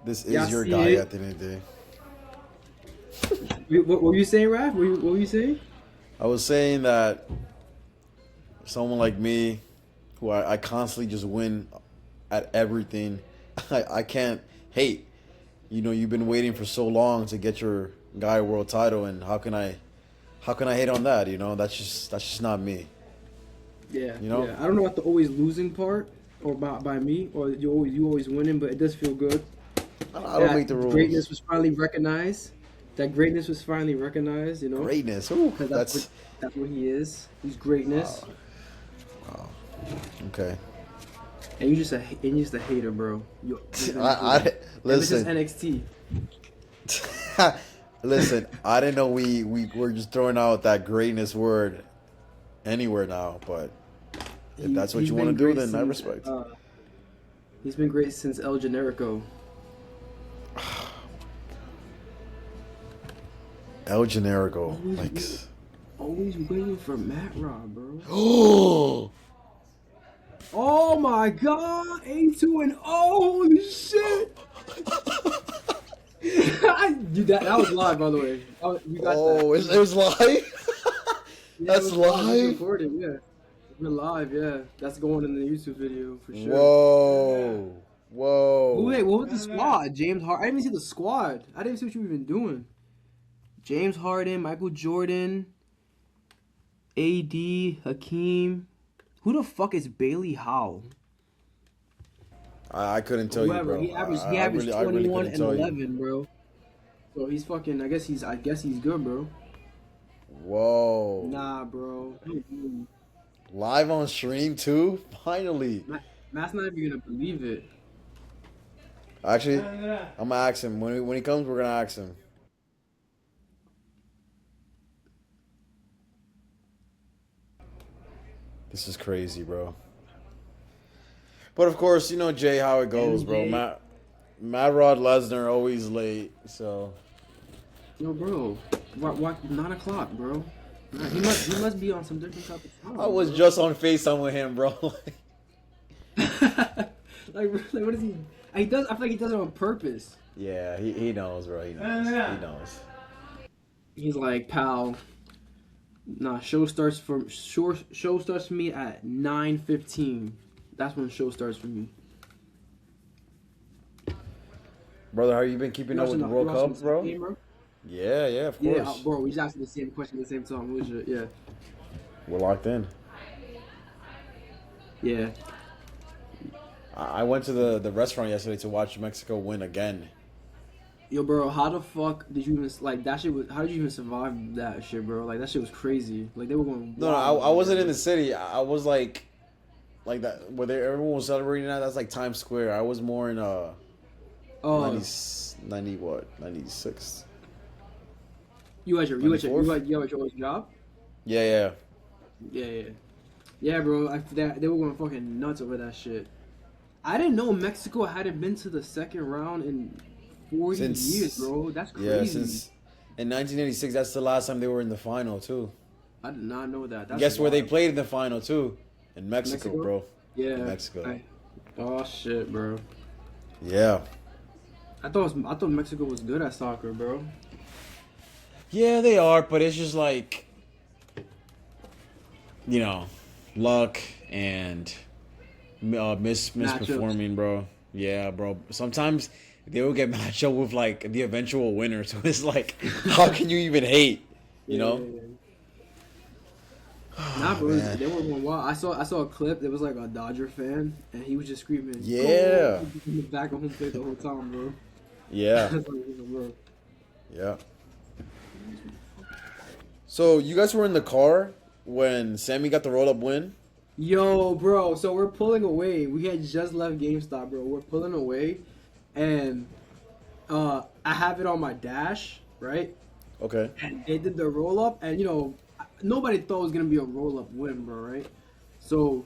This Yeah, I is your see guy it. at the end of the day. What were you saying, Raph? What were you saying? I was saying that someone like me, who I constantly just win at everything, I can't hate. You know, you've been waiting for so long to get your guy world title, and how can I hate on that? You know, that's just not me. Yeah, You know, yeah. I don't know about the always losing part, or by me, or you always winning, but it does feel good I don't make the that rules. greatness was finally recognized. That greatness was finally recognized. Greatness, ooh, Because that's that's what he is. He's greatness, wow, wow. Okay. and you're just a hater, bro. You've been a hater I ever since listen. NXT. Listen, I didn't know we were just throwing out that greatness word anywhere now, but if that's what He's you want to been do, great then I since respect. he's been great since El Generico. El Generico, Always like, waiting, always waiting for Matt Rob, bro. oh, Oh my God, 82 and oh, holy shit! That was live, by the way. We got that. oh, it was live. Yeah, it That's was live. It was live. recorded. Yeah, we're live. Yeah, that's going in the YouTube video for sure. Whoa, Wait, whoa. what was the squad? James Harden. I didn't even see the squad. I didn't see what you were even doing. James Harden, Michael Jordan, AD, Hakeem. Who the fuck is Bailey Howe? I couldn't tell you, Whoever. bro. He averaged I really 21 couldn't and tell you. 11, bro. So he's fucking. I guess he's good, bro. Whoa, Nah, bro. live on stream too. Finally, Matt's not even gonna believe it. actually, I'm gonna ask him when he comes. We're gonna ask him. This is crazy, bro. But of course, you know Jay how it goes, bro. MJ. Matt Rod Lesnar always late, so Yo, bro. What 9 o'clock, bro? Nah, he must be on some different type of time, I was bro. just on FaceTime with him, bro. Like, what is he? He does. I feel like he does it on purpose. Yeah, he knows, bro. He knows. He knows. He's like, pal. Nah, show starts for me at 9:15. That's when show starts for me. Brother, how you been keeping up with the World Cup, bro? Game, bro? Yeah, yeah, of Yeah, course. bro. We just asking the same question at the same time. Legit, yeah. We're locked in. Yeah. I went to the restaurant yesterday to watch Mexico win again. Yo, bro, how the fuck did you even like that shit? How did you even survive that shit, bro? Like that shit was crazy. Like they were going. No, wild I over wasn't there. in the city. I was like that where everyone was celebrating that. That's like Times Square. I was more in 90, Oh, 90 what 96. you at your 94th? you at your job? Yeah, yeah. Yeah, yeah, yeah, bro. They were going fucking nuts over that shit. I didn't know Mexico hadn't been to the second round in 40 years, bro. That's crazy. Yeah, since in 1986, that's the last time they were in the final too. I did not know that. That's Guess where they wild. played in the final too? In Mexico, Mexico? bro. Yeah. In Mexico. Oh shit, bro. Yeah. I thought Mexico was good at soccer, bro. Yeah, they are, but it's just like, you know, luck and misperforming, bro. Yeah, bro. Sometimes they will get matched up with like the eventual winner, so it's like, how can you even hate? You know? Yeah. Nah, bro, man. they were going wild. I saw a clip. There was like a Dodger fan, and he was just screaming, Yeah. "Go!" in the back of home plate the whole time, bro. Yeah. I was like, bro. Yeah. So you guys were in the car when Sami got the roll up win? Yo, bro. So we're pulling away. We had just left GameStop, bro. We're pulling away, and I have it on my dash, right? Okay. And they did the roll up, and nobody thought it was gonna be a roll up win, bro, right? So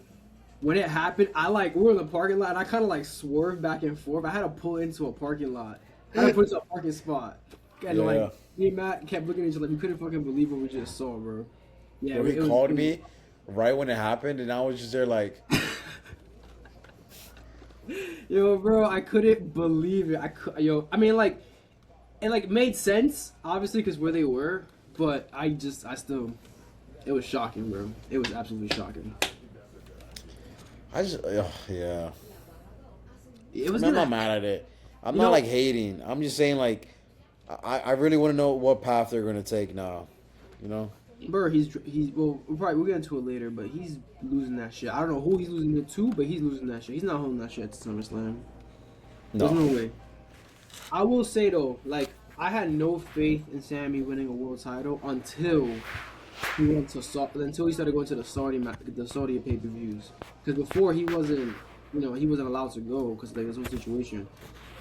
when it happened, we were in the parking lot, and I kind of like swerved back and forth. I had to pull into a parking lot. I had to put into a parking spot, and Yeah. like me and Matt kept looking at each other like we couldn't fucking believe what we just saw, bro. Yeah, Bro, he it was- called it was- me right when it happened, and I was just there like, Yo, bro, I couldn't believe it. I mean, like, it like made sense, obviously, because where they were. But I still, it was shocking, bro. It was absolutely shocking. Yeah. It I was mean, I'm not gonna, mad at it. I'm you not know, like hating. I'm just saying like, I really want to know what path they're gonna take now. You know? bro. He's well, we'll get into it later, but he's losing that shit. I don't know who he's losing it to, but he's losing that shit. He's not holding that shit at SummerSlam. There's No. no way. I will say though, like I had no faith in Sami winning a world title until until he started going to the Saudi pay per views. Because before he wasn't, he wasn't allowed to go because like there's no situation.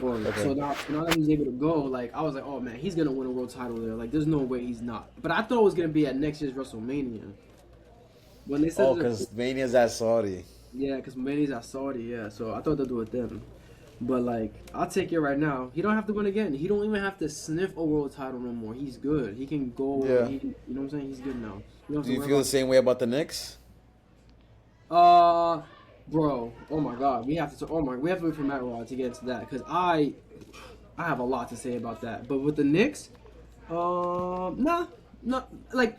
Or Okay. so now that he's able to go, like I was like, oh man, he's gonna win a world title there. Like there's no way he's not. But I thought it was gonna be at next year's WrestleMania. When they said Oh, because Mania's at Saudi. yeah, because Mania's at Saudi, yeah. So I thought they'd do it then. But like, I'll take it right now. He don't have to win again. He don't even have to sniff a world title no more. He's good. He can go. Yeah. You know what I'm saying? He's good now. You don't have Do to you worry feel the about. same way about the Knicks? Bro. Oh my God. We have to. Oh my. We have to wait for Matt Rod to get into that because I have a lot to say about that. But with the Knicks, nah, not like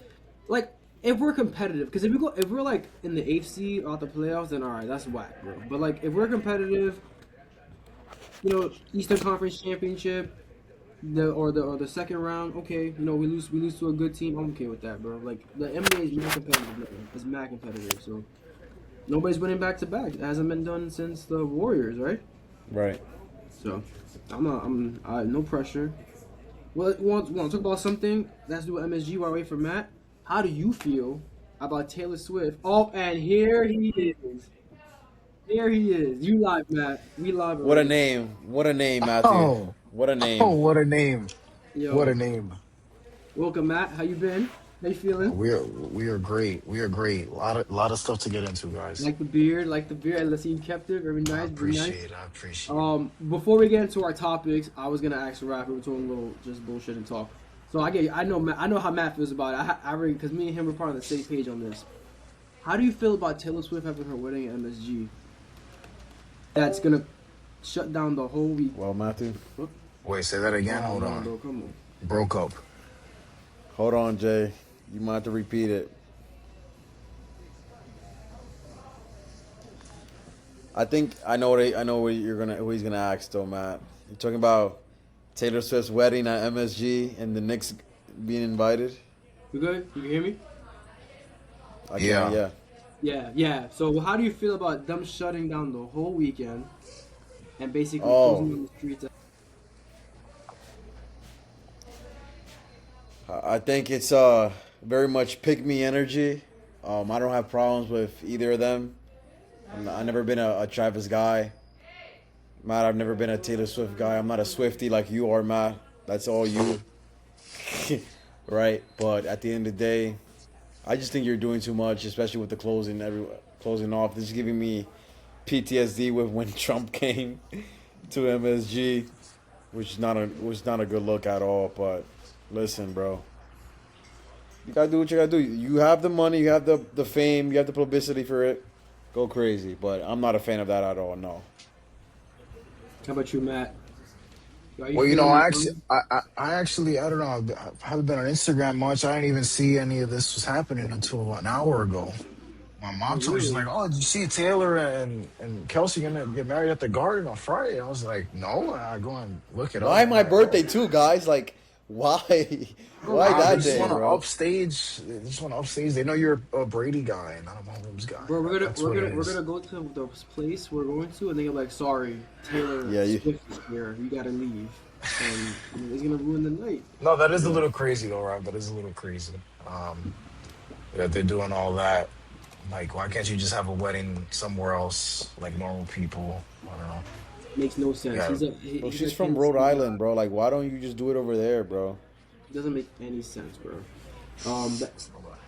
if we're competitive, because if we're like in the AFC or out the playoffs, then all right, that's whack, bro. But like if we're competitive. Eastern Conference Championship, the second round. Okay, we lose to a good team. I'm okay with that, bro. Like the NBA is mad competitive, man. It's mad competitive. So nobody's winning back to back. It hasn't been done since the Warriors, right? Right. So no pressure. Well, want to talk about something that's do with MSG while I wait for Matt? How do you feel about Taylor Swift? Oh, and here he is. Here he is. You live, Matt. We live What a already. name. What a name, Matthew. Oh, What a oh, name. what a name! What a Yo, name! welcome, Matt. How you been? How you feeling? We are great. We are great. A lot of stuff to get into, guys. Like the beard, like the beard. Let's see you kept it. Very I nice, very nice. appreciate. I appreciate. Before we get into our topics, I was gonna ask Raph. We were talking a little just bullshit and talk. So I know how Matt feels about it. I already because me and him were part of the same page on this. How do you feel about Taylor Swift having her wedding at MSG? That's gonna shut down the whole week. Well, Matthew. Wait, say that again. Hold on, bro. on. Come on. Broke up. Hold on, Jay. You might have to repeat it. I think I know who he's gonna ask though, Matt. You're talking about Taylor Swift's wedding at MSG and the Knicks being invited. You good? You can hear me? I Yeah. can, yeah. Yeah. So how do you feel about them shutting down the whole weekend and basically Oh. closing on the streets? I think it's very much pick me energy. I don't have problems with either of them. I've never been a Travis guy. Matt, I've never been a Taylor Swift guy. I'm not a Swiftie like you are, Matt. That's all you. Right? But at the end of the day, I just think you're doing too much, especially with the closing off. This is giving me PTSD with when Trump came to MSG, which was not a good look at all. But listen, bro, you gotta do what you gotta do. You have the money, you have the fame, you have the publicity for it. Go crazy. But I'm not a fan of that at all. No. How about you, Matt? Are you Well, feeling I it, actually, I actually, I don't know. I haven't been on Instagram much. I didn't even see any of this was happening until an hour ago. My Oh, mom told me, she's really? like, "Oh, did you see Taylor and Kelsey gonna get married at the Garden on Friday?" I was like, "No." I go and look it up. Why I'm my like, "Oh." birthday too, guys? Like, why? Bro, Why They that just day, want to bro? upstage. They just want to upstage. They know you're a Brady guy and not a Mahomes guy. Bro, That's what it we're is. gonna go to the place we're going to, and they're like, "Sorry, Taylor Yeah, Swift is here. You gotta leave," and it's gonna ruin the night. No, that is a Yeah. little crazy though, Rob. That is a little crazy. That they're doing all that. Like, why can't you just have a wedding somewhere else, like normal people? I don't know. Makes no sense. Yeah, Bro, He's she's a from Kansas Rhode City guy. Island, bro. Like, why don't you just do it over there, bro? Doesn't make any sense, bro.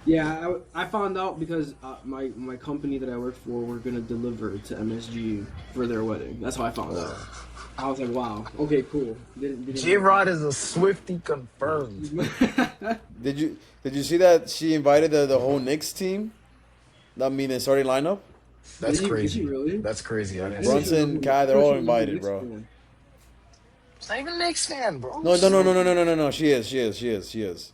Yeah, I found out because my company that I work for were gonna deliver to MSG for their wedding. That's how I found out. I was like, wow, okay, cool. J Rod is a Swifty confirmed. Did you see that she invited the whole Knicks team? I mean, the starting lineup. That's Is he crazy. really? That's crazy. I I didn't didn't see even that. know Brunson, who Kai, they're first all of all, who's a invited, Knicks bro. fan. It's not even a Knicks fan, bro. No, no, She's no, no, like no, no, no, no, no. She is, she is, she is, she is.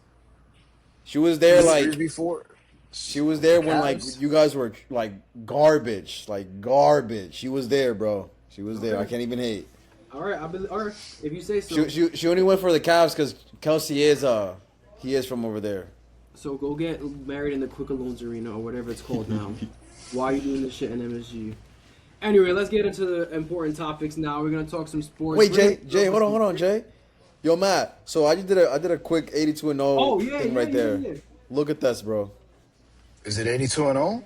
She was in there the series like before she was with the there when like Cavs. you guys were like garbage, like garbage. She was there, bro. She was there. I Okay. can't even hate. All right. All right. If you say She so. she only went for the Cavs because Kelsey is he is from over there. So go get married in the Quicker Loans Arena or whatever it's called now. Why are you doing this shit in MSG? Anyway, let's get into the important topics now. We're gonna talk some sports. Wait, We're Jay, hold on, Jay. Yo, Matt. So I did a quick 82 and 0 Oh yeah, thing yeah, right yeah, there. yeah. Look at this, bro. Is it 82-0?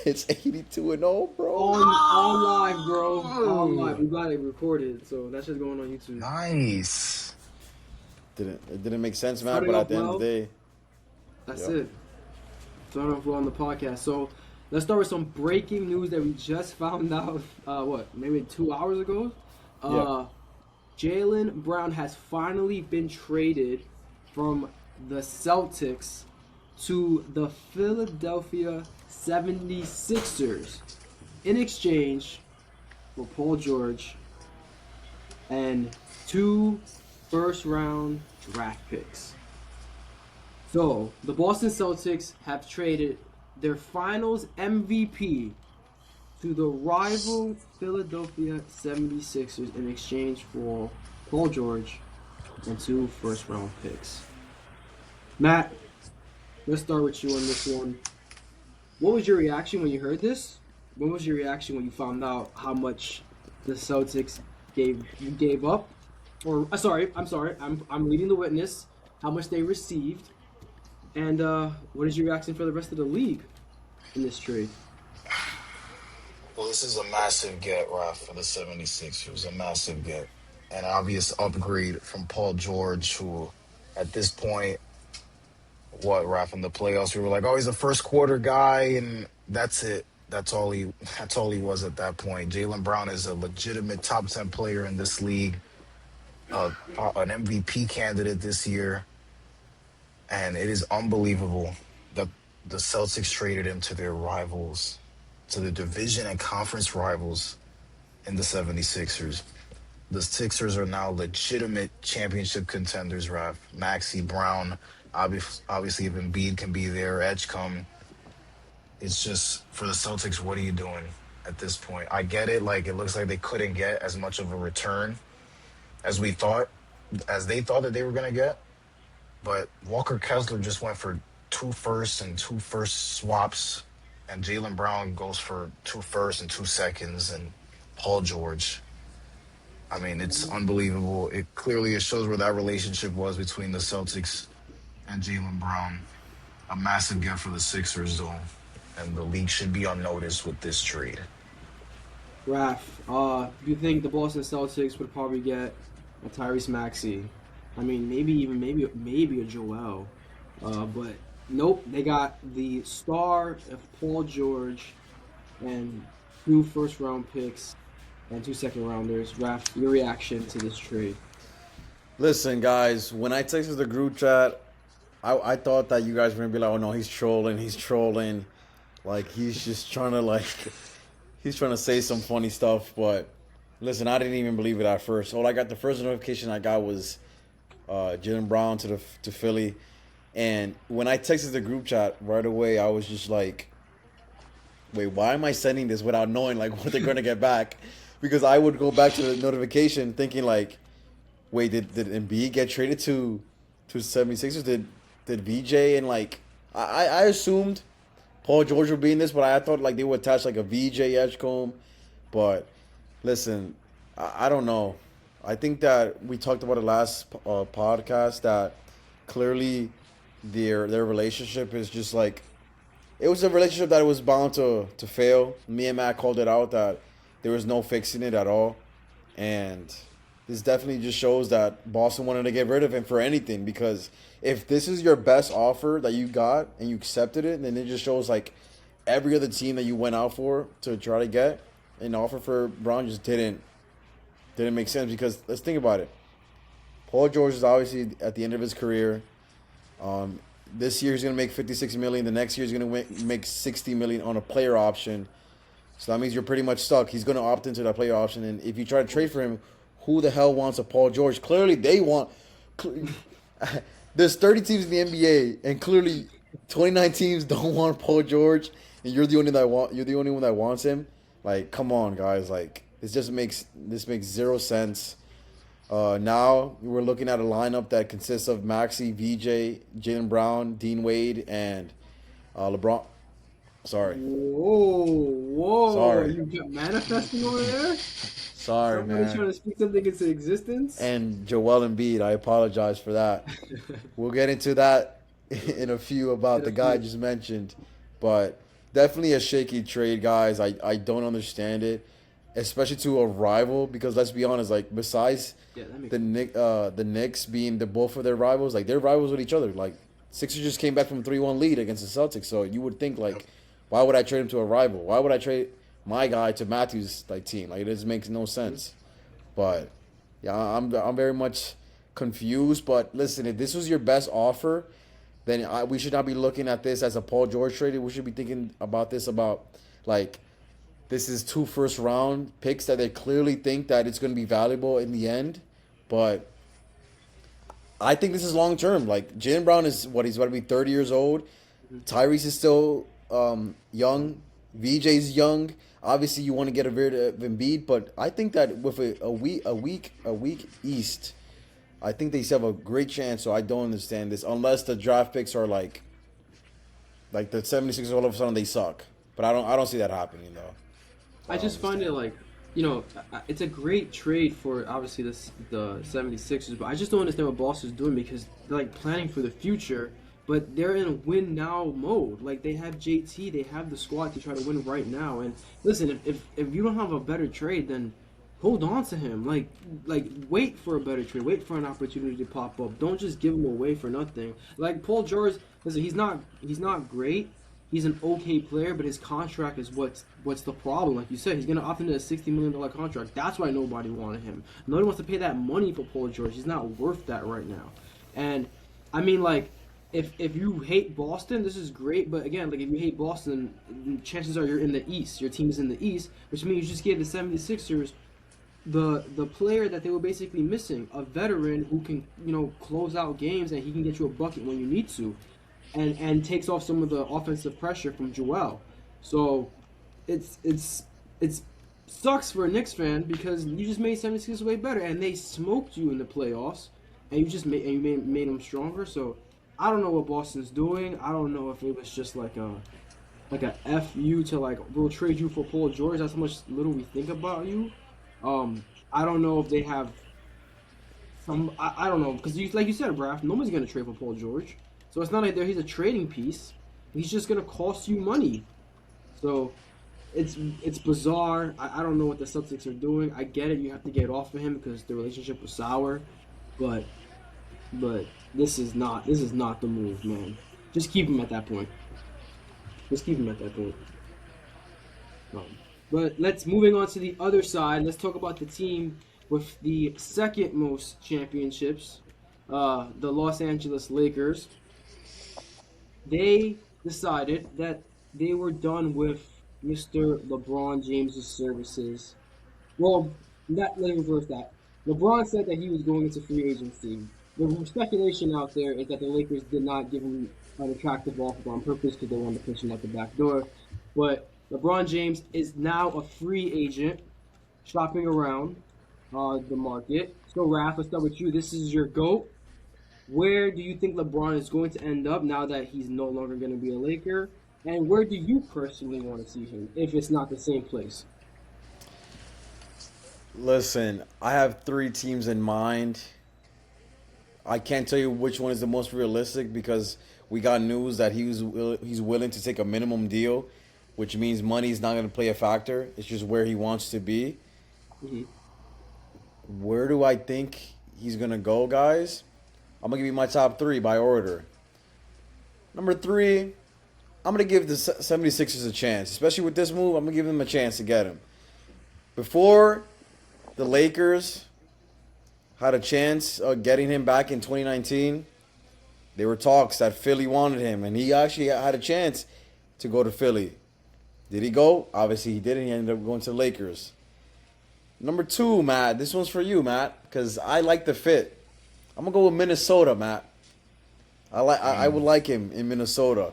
It's 82 and 0, bro. On live, bro. On live. We got it recorded, so that's just going on YouTube. Nice. It didn't make sense, Matt. Starting But off at the end of well. the day, That's Yeah. it. Starting off well on the podcast. So let's start with some breaking news that we just found out. Maybe 2 hours ago. Jalen Brown has finally been traded from the Celtics to the Philadelphia 76ers in exchange for Paul George and 2 first-round draft picks. So, the Boston Celtics have traded their finals MVP to the rival Philadelphia 76ers in exchange for Paul George and 2 first-round picks. Matt, let's start with you on this one. What was your reaction when you heard this? What was your reaction when you found out how much the Celtics gave up? Or I'm leading the witness. How much they received, and what is your reaction for the rest of the league in this trade? Well, this is a massive get, Raf, for the 76ers. A massive get. An obvious upgrade from Paul George, who at this point, Raf, in the playoffs, we were like, oh, he's a first quarter guy, and that's it. That's all he was at that point. Jalen Brown is a legitimate top 10 player in this league, an MVP candidate this year, and it is unbelievable that the Celtics traded him to their rivals, to the division and conference rivals in the 76ers. The Sixers are now legitimate championship contenders, Raf. Maxey, Brown, obviously if Embiid can be there, Edgecombe. It's just, for the Celtics, what are you doing at this point? I get it. Like, it looks like they couldn't get as much of a return as they thought that they were going to get. But Walker Kessler just went for 2 firsts and 2 first swaps, and Jalen Brown goes for 2 firsts and 2 seconds, and Paul George. I mean, it's unbelievable. It shows where that relationship was between the Celtics and Jalen Brown. A massive gift for the Sixers, though, and the league should be on notice with this trade. Raph, do you think the Boston Celtics would probably get a Tyrese Maxey? I mean, maybe a Joel, but nope. They got the star of Paul George and 2 first-round picks and 2 second-rounders. Raph, your reaction to this trade? listen, guys. When I texted the group chat, I thought that you guys were gonna be like, oh no, he's trolling. Like he's just trying to he's trying to say some funny stuff. But listen, I didn't even believe it at first. The first notification I got was Jalen Brown to Philly, and when I texted the group chat right away, I was just like, wait, why am I sending this without knowing like what they're gonna get back? Because I would go back to the notification thinking like, wait, did Embiid get traded to 76ers? Did VJ and like I assumed Paul George would be in this, but I thought like they would attach like a VJ Edgecombe. But listen, I don't know. I think that we talked about it last podcast that clearly their relationship is just like it was a relationship that was bound to fail. Me and Matt called it out that there was no fixing it at all, and this definitely just shows that Boston wanted to get rid of him for anything, because if this is your best offer that you got and you accepted it, then it just shows like every other team that you went out for to try to get an offer for Brown just didn't make sense. Because let's think about it. Paul George is obviously at the end of his career. this year he's going to make 56 million. The next year he's going to make 60 million on a player option. So that means you're pretty much stuck. He's going to opt into that player option. And if you try to trade for him, who the hell wants a Paul George? Clearly, they want. There's 30 teams in the NBA, and clearly, 29 teams don't want Paul George, and you're the only that want. You're the only one that wants him. Like, come on, guys. Like, this makes zero sense. Now we're looking at a lineup that consists of Maxey, VJ, Jalen Brown, Dean Wade, and LeBron. Sorry. Whoa. Sorry. You get manifesting over there? Sorry, Somebody man. trying to speak something into existence? And Joel Embiid. I apologize for that. We'll get into that in a few about the guy I just mentioned. But definitely a shaky trade, guys. I don't understand it, especially to a rival, because let's be honest, like besides the Knicks being both of their rivals, like they're rivals with each other. Like Sixers just came back from a 3-1 lead against the Celtics, so you would think like, why would I trade him to a rival? Why would I trade my guy to Matthews' team? Like it just makes no sense. But yeah, I'm very much confused. But listen, if this was your best offer, then we should not be looking at this as a Paul George trade. We should be thinking about this like this is 2 first-round picks that they clearly think that it's going to be valuable in the end. But I think this is long-term. Like, Jalen Brown is, he's about to be 30 years old. Tyrese is still young. VJ's young. Obviously, you want to get rid of Embiid, but I think that with a weak East, I think they still have a great chance, so I don't understand this. Unless the draft picks are like the 76ers all of a sudden they suck. But I don't see that happening, though. I just find it like, it's a great trade for obviously the 76ers, but I just don't understand what Boston's doing because they're like planning for the future, but they're in a win now mode. Like they have JT, they have the squad to try to win right now. And listen, if you don't have a better trade, then hold on to him. Like wait for a better trade, wait for an opportunity to pop up. Don't just give him away for nothing. Like Paul George, listen, he's not great. He's an okay player, but his contract is what's the problem. Like you said, he's going to opt into a $60 million contract. That's why nobody wanted him. Nobody wants to pay that money for Paul George. He's not worth that right now. And, I mean, like, if you hate Boston, this is great. But, again, like, if you hate Boston, chances are you're in the East. Your team is in the East, which means you just gave the 76ers the player that they were basically missing, a veteran who can, close out games and he can get you a bucket when you need to. And takes off some of the offensive pressure from Joel. So it's sucks for a Knicks fan because you just made 76ers way better and they smoked you in the playoffs and you made them stronger. So I don't know what Boston's doing. I don't know if it was just like a F you to like we'll trade you for Paul George. That's how much little we think about you. I don't know if they have some. I don't know because like you said, Braf, nobody's gonna trade for Paul George. So it's not like he's a trading piece. He's just going to cost you money. So it's bizarre. I don't know what the Celtics are doing. I get it. You have to get off of him because the relationship was sour. But this is not the move, man. Just keep him at that point. But moving on to the other side. Let's talk about the team with the second most championships, the Los Angeles Lakers. They decided that they were done with Mr. LeBron James' services. Well, let me reverse that. LeBron said that he was going into free agency. The speculation out there is that the Lakers did not give him an attractive offer on purpose because they wanted to push him out the back door. But LeBron James is now a free agent, shopping around the market. So, Raph, let's start with you. This is your GOAT. Where do you think LeBron is going to end up now that he's no longer going to be a Laker? And where do you personally want to see him if it's not the same place? Listen, I have 3 teams in mind. I can't tell you which one is the most realistic because we got news that he's willing to take a minimum deal, which means money is not going to play a factor. It's just where he wants to be. Mm-hmm. Where do I think he's going to go, guys? I'm going to give you my top 3 by order. Number 3, I'm going to give the 76ers a chance. Especially with this move, I'm going to give them a chance to get him. Before the Lakers had a chance of getting him back in 2019, There were talks that Philly wanted him, and he actually had a chance to go to Philly. Did he go? Obviously, he didn't. He ended up going to the Lakers. Number 2, Matt. This one's for you, Matt, because I like the fit. I'm gonna go with Minnesota, Matt. I would like him in Minnesota.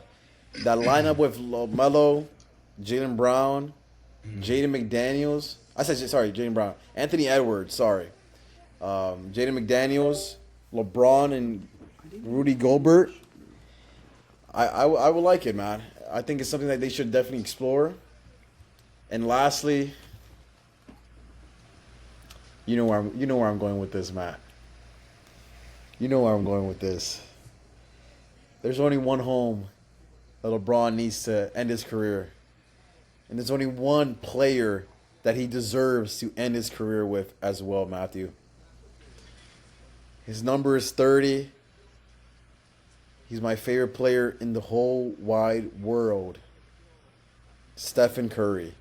That lineup with Melo, Jalen Brown, Jaden McDaniels. I said sorry, Jalen Brown. Anthony Edwards. Sorry, Jaden McDaniels, LeBron, and Rudy Gobert. I would like it, man. I think it's something that they should definitely explore. And lastly, you know where I'm going with this, Matt. You know where I'm going with this. There's only one home that LeBron needs to end his career. And there's only one player that he deserves to end his career with as well, Matthew. His number is 30. He's my favorite player in the whole wide world. Stephen Curry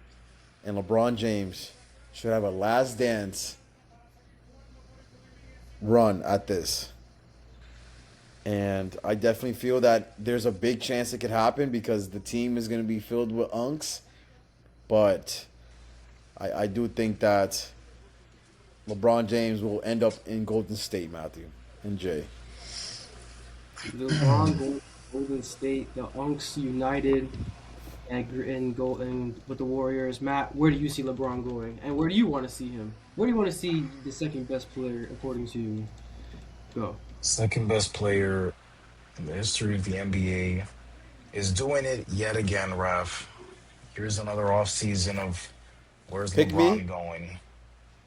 and LeBron James should have a last dance run at this. And I definitely feel that there's a big chance it could happen because the team is going to be filled with unks. But I do think that LeBron James will end up in Golden State, Matthew and Jay. LeBron, Golden State, the Unks united, and with the Warriors. Matt, where do you see LeBron going, and where do you want to see him? Where do you want to see the second best player according to you go? Second best player in the history of the NBA is doing it yet again, Raf. Here's another offseason of where's Pick LeBron me? going?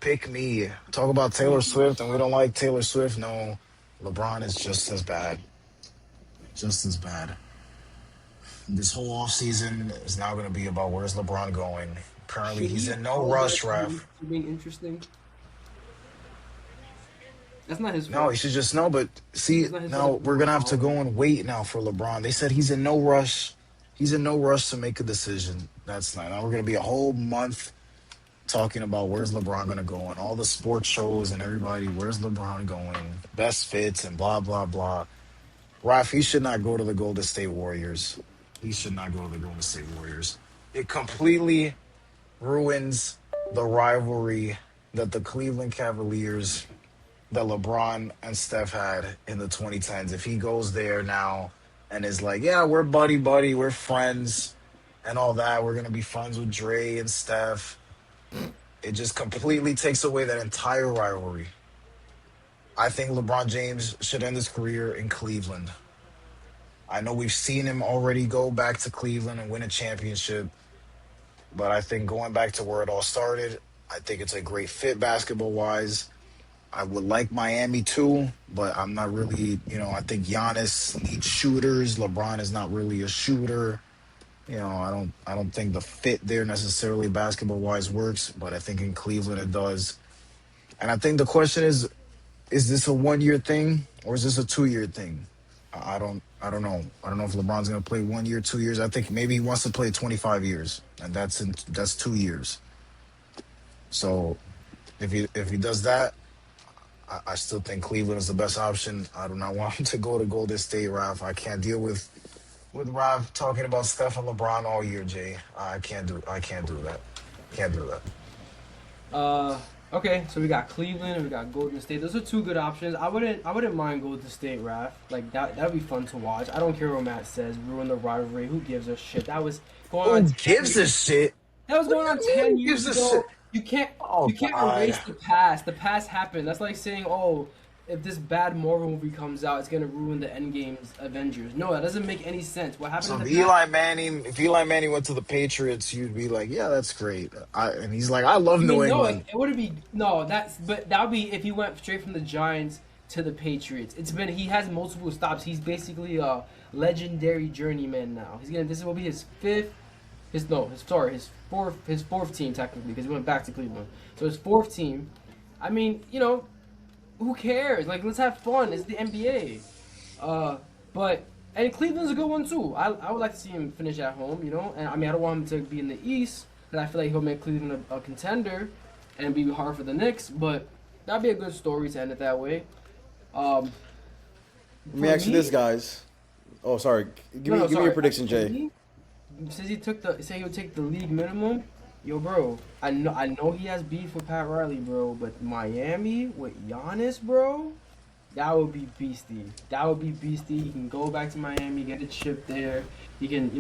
Pick me. Talk about Taylor Swift, and we don't like Taylor Swift. No, LeBron is just as bad. Just as bad. This whole offseason is now going to be about where's LeBron going. Apparently, he's in no rush, Raf. Being interesting. That's not his fault. No, he should just know. But see, now we're going to have to go and wait now for LeBron. They said he's in no rush. He's in no rush to make a decision. That's not. Now we're going to be a whole month talking about where's LeBron going to go on all the sports shows and everybody, where's LeBron going, best fits and blah, blah, blah. Raf, he should not go to the Golden State Warriors. He should not go to the Golden State Warriors. It completely ruins the rivalry that the Cleveland Cavaliers, that LeBron and Steph had in the 2010s. If he goes there now and is like, yeah, we're buddy, we're friends and all that. We're going to be friends with Dre and Steph. It just completely takes away that entire rivalry. I think LeBron James should end his career in Cleveland. I know we've seen him already go back to Cleveland and win a championship, but I think going back to where it all started, I think it's a great fit basketball-wise. I would like Miami too, but I'm not really, I think Giannis needs shooters. LeBron is not really a shooter. I don't think the fit there necessarily basketball-wise works, but I think in Cleveland it does. And I think the question is this a 1-year thing or is this a 2-year thing? I don't know. I don't know if LeBron's going to play 1 year, 2 years. I think maybe he wants to play 25 years, and that's 2 years. So if he does that, I still think Cleveland is the best option. I do not want him to go to Golden State, Ralph. I can't deal with Ralph talking about Steph and LeBron all year, Jay. I can't do that. Can't do that. Okay, so we got Cleveland and we got Golden State. Those are two good options. I wouldn't mind Golden State, Raph. Like that'd be fun to watch. I don't care what Matt says. Ruin the rivalry. Who gives a shit? That was going on. Who gives a shit? That was going on 10 years ago. You can't God. erase the past. The past happened. That's like saying, oh, if this bad Marvel movie comes out, it's gonna ruin the Endgame's Avengers. No, that doesn't make any sense. What happened? So to if Eli Manning went to the Patriots, you'd be like, yeah, that's great. And he's like, I love New England. It would be that would be if he went straight from the Giants to the Patriots. He has multiple stops. He's basically a legendary journeyman now. This will be his fourth team technically because he went back to Cleveland. So his fourth team. I mean, who cares? Like, let's have fun. It's the NBA. And Cleveland's a good one too. I would like to see him finish at home, And I mean, I don't want him to be in the East, because I feel like he'll make Cleveland a contender, and be hard for the Knicks. But that'd be a good story to end it that way. Let me ask you this, guys. Oh, sorry. No, no, Give me sorry. your prediction, For Jay. me, since say he'll take the league minimum, yo, bro. I know he has beef with Pat Riley, bro. But Miami with Giannis, bro, that would be beastie. That would be beastie. He can go back to Miami, get a chip there. He can,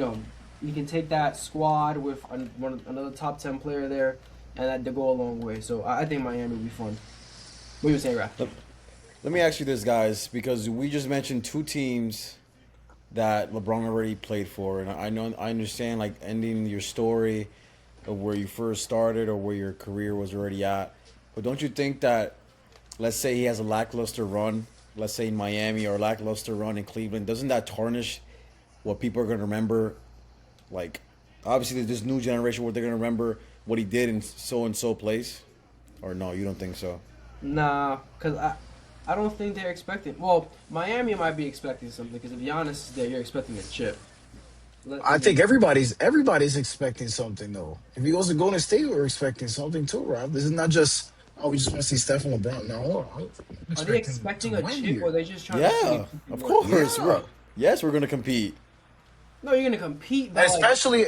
he can take that squad with another top 10 player there, and that to go a long way. So I think Miami would be fun. What do you say, Raph? Let me ask you this, guys, because we just mentioned two teams that LeBron already played for, and I understand like ending your story of where you first started or where your career was already at, but don't you think that, let's say he has a lackluster run, let's say in Miami, or a lackluster run in Cleveland, doesn't that tarnish what people are going to remember? Like, obviously there's this new generation where they're going to remember what he did in so and so place, or no, you don't think so? Nah, because I don't think they're expecting. Well, Miami might be expecting something because if Giannis is there, you're expecting a chip. I think everybody's expecting something though. If he goes to Golden State, we're expecting something too, Rob. This is not just we just want to see Steph and LeBron. No, I'm Are they expecting expecting to a win chip or here. are they just trying to see Yeah, if you can of win? course. Yeah. Yes, we're going to compete. No, you're gonna compete, but And especially,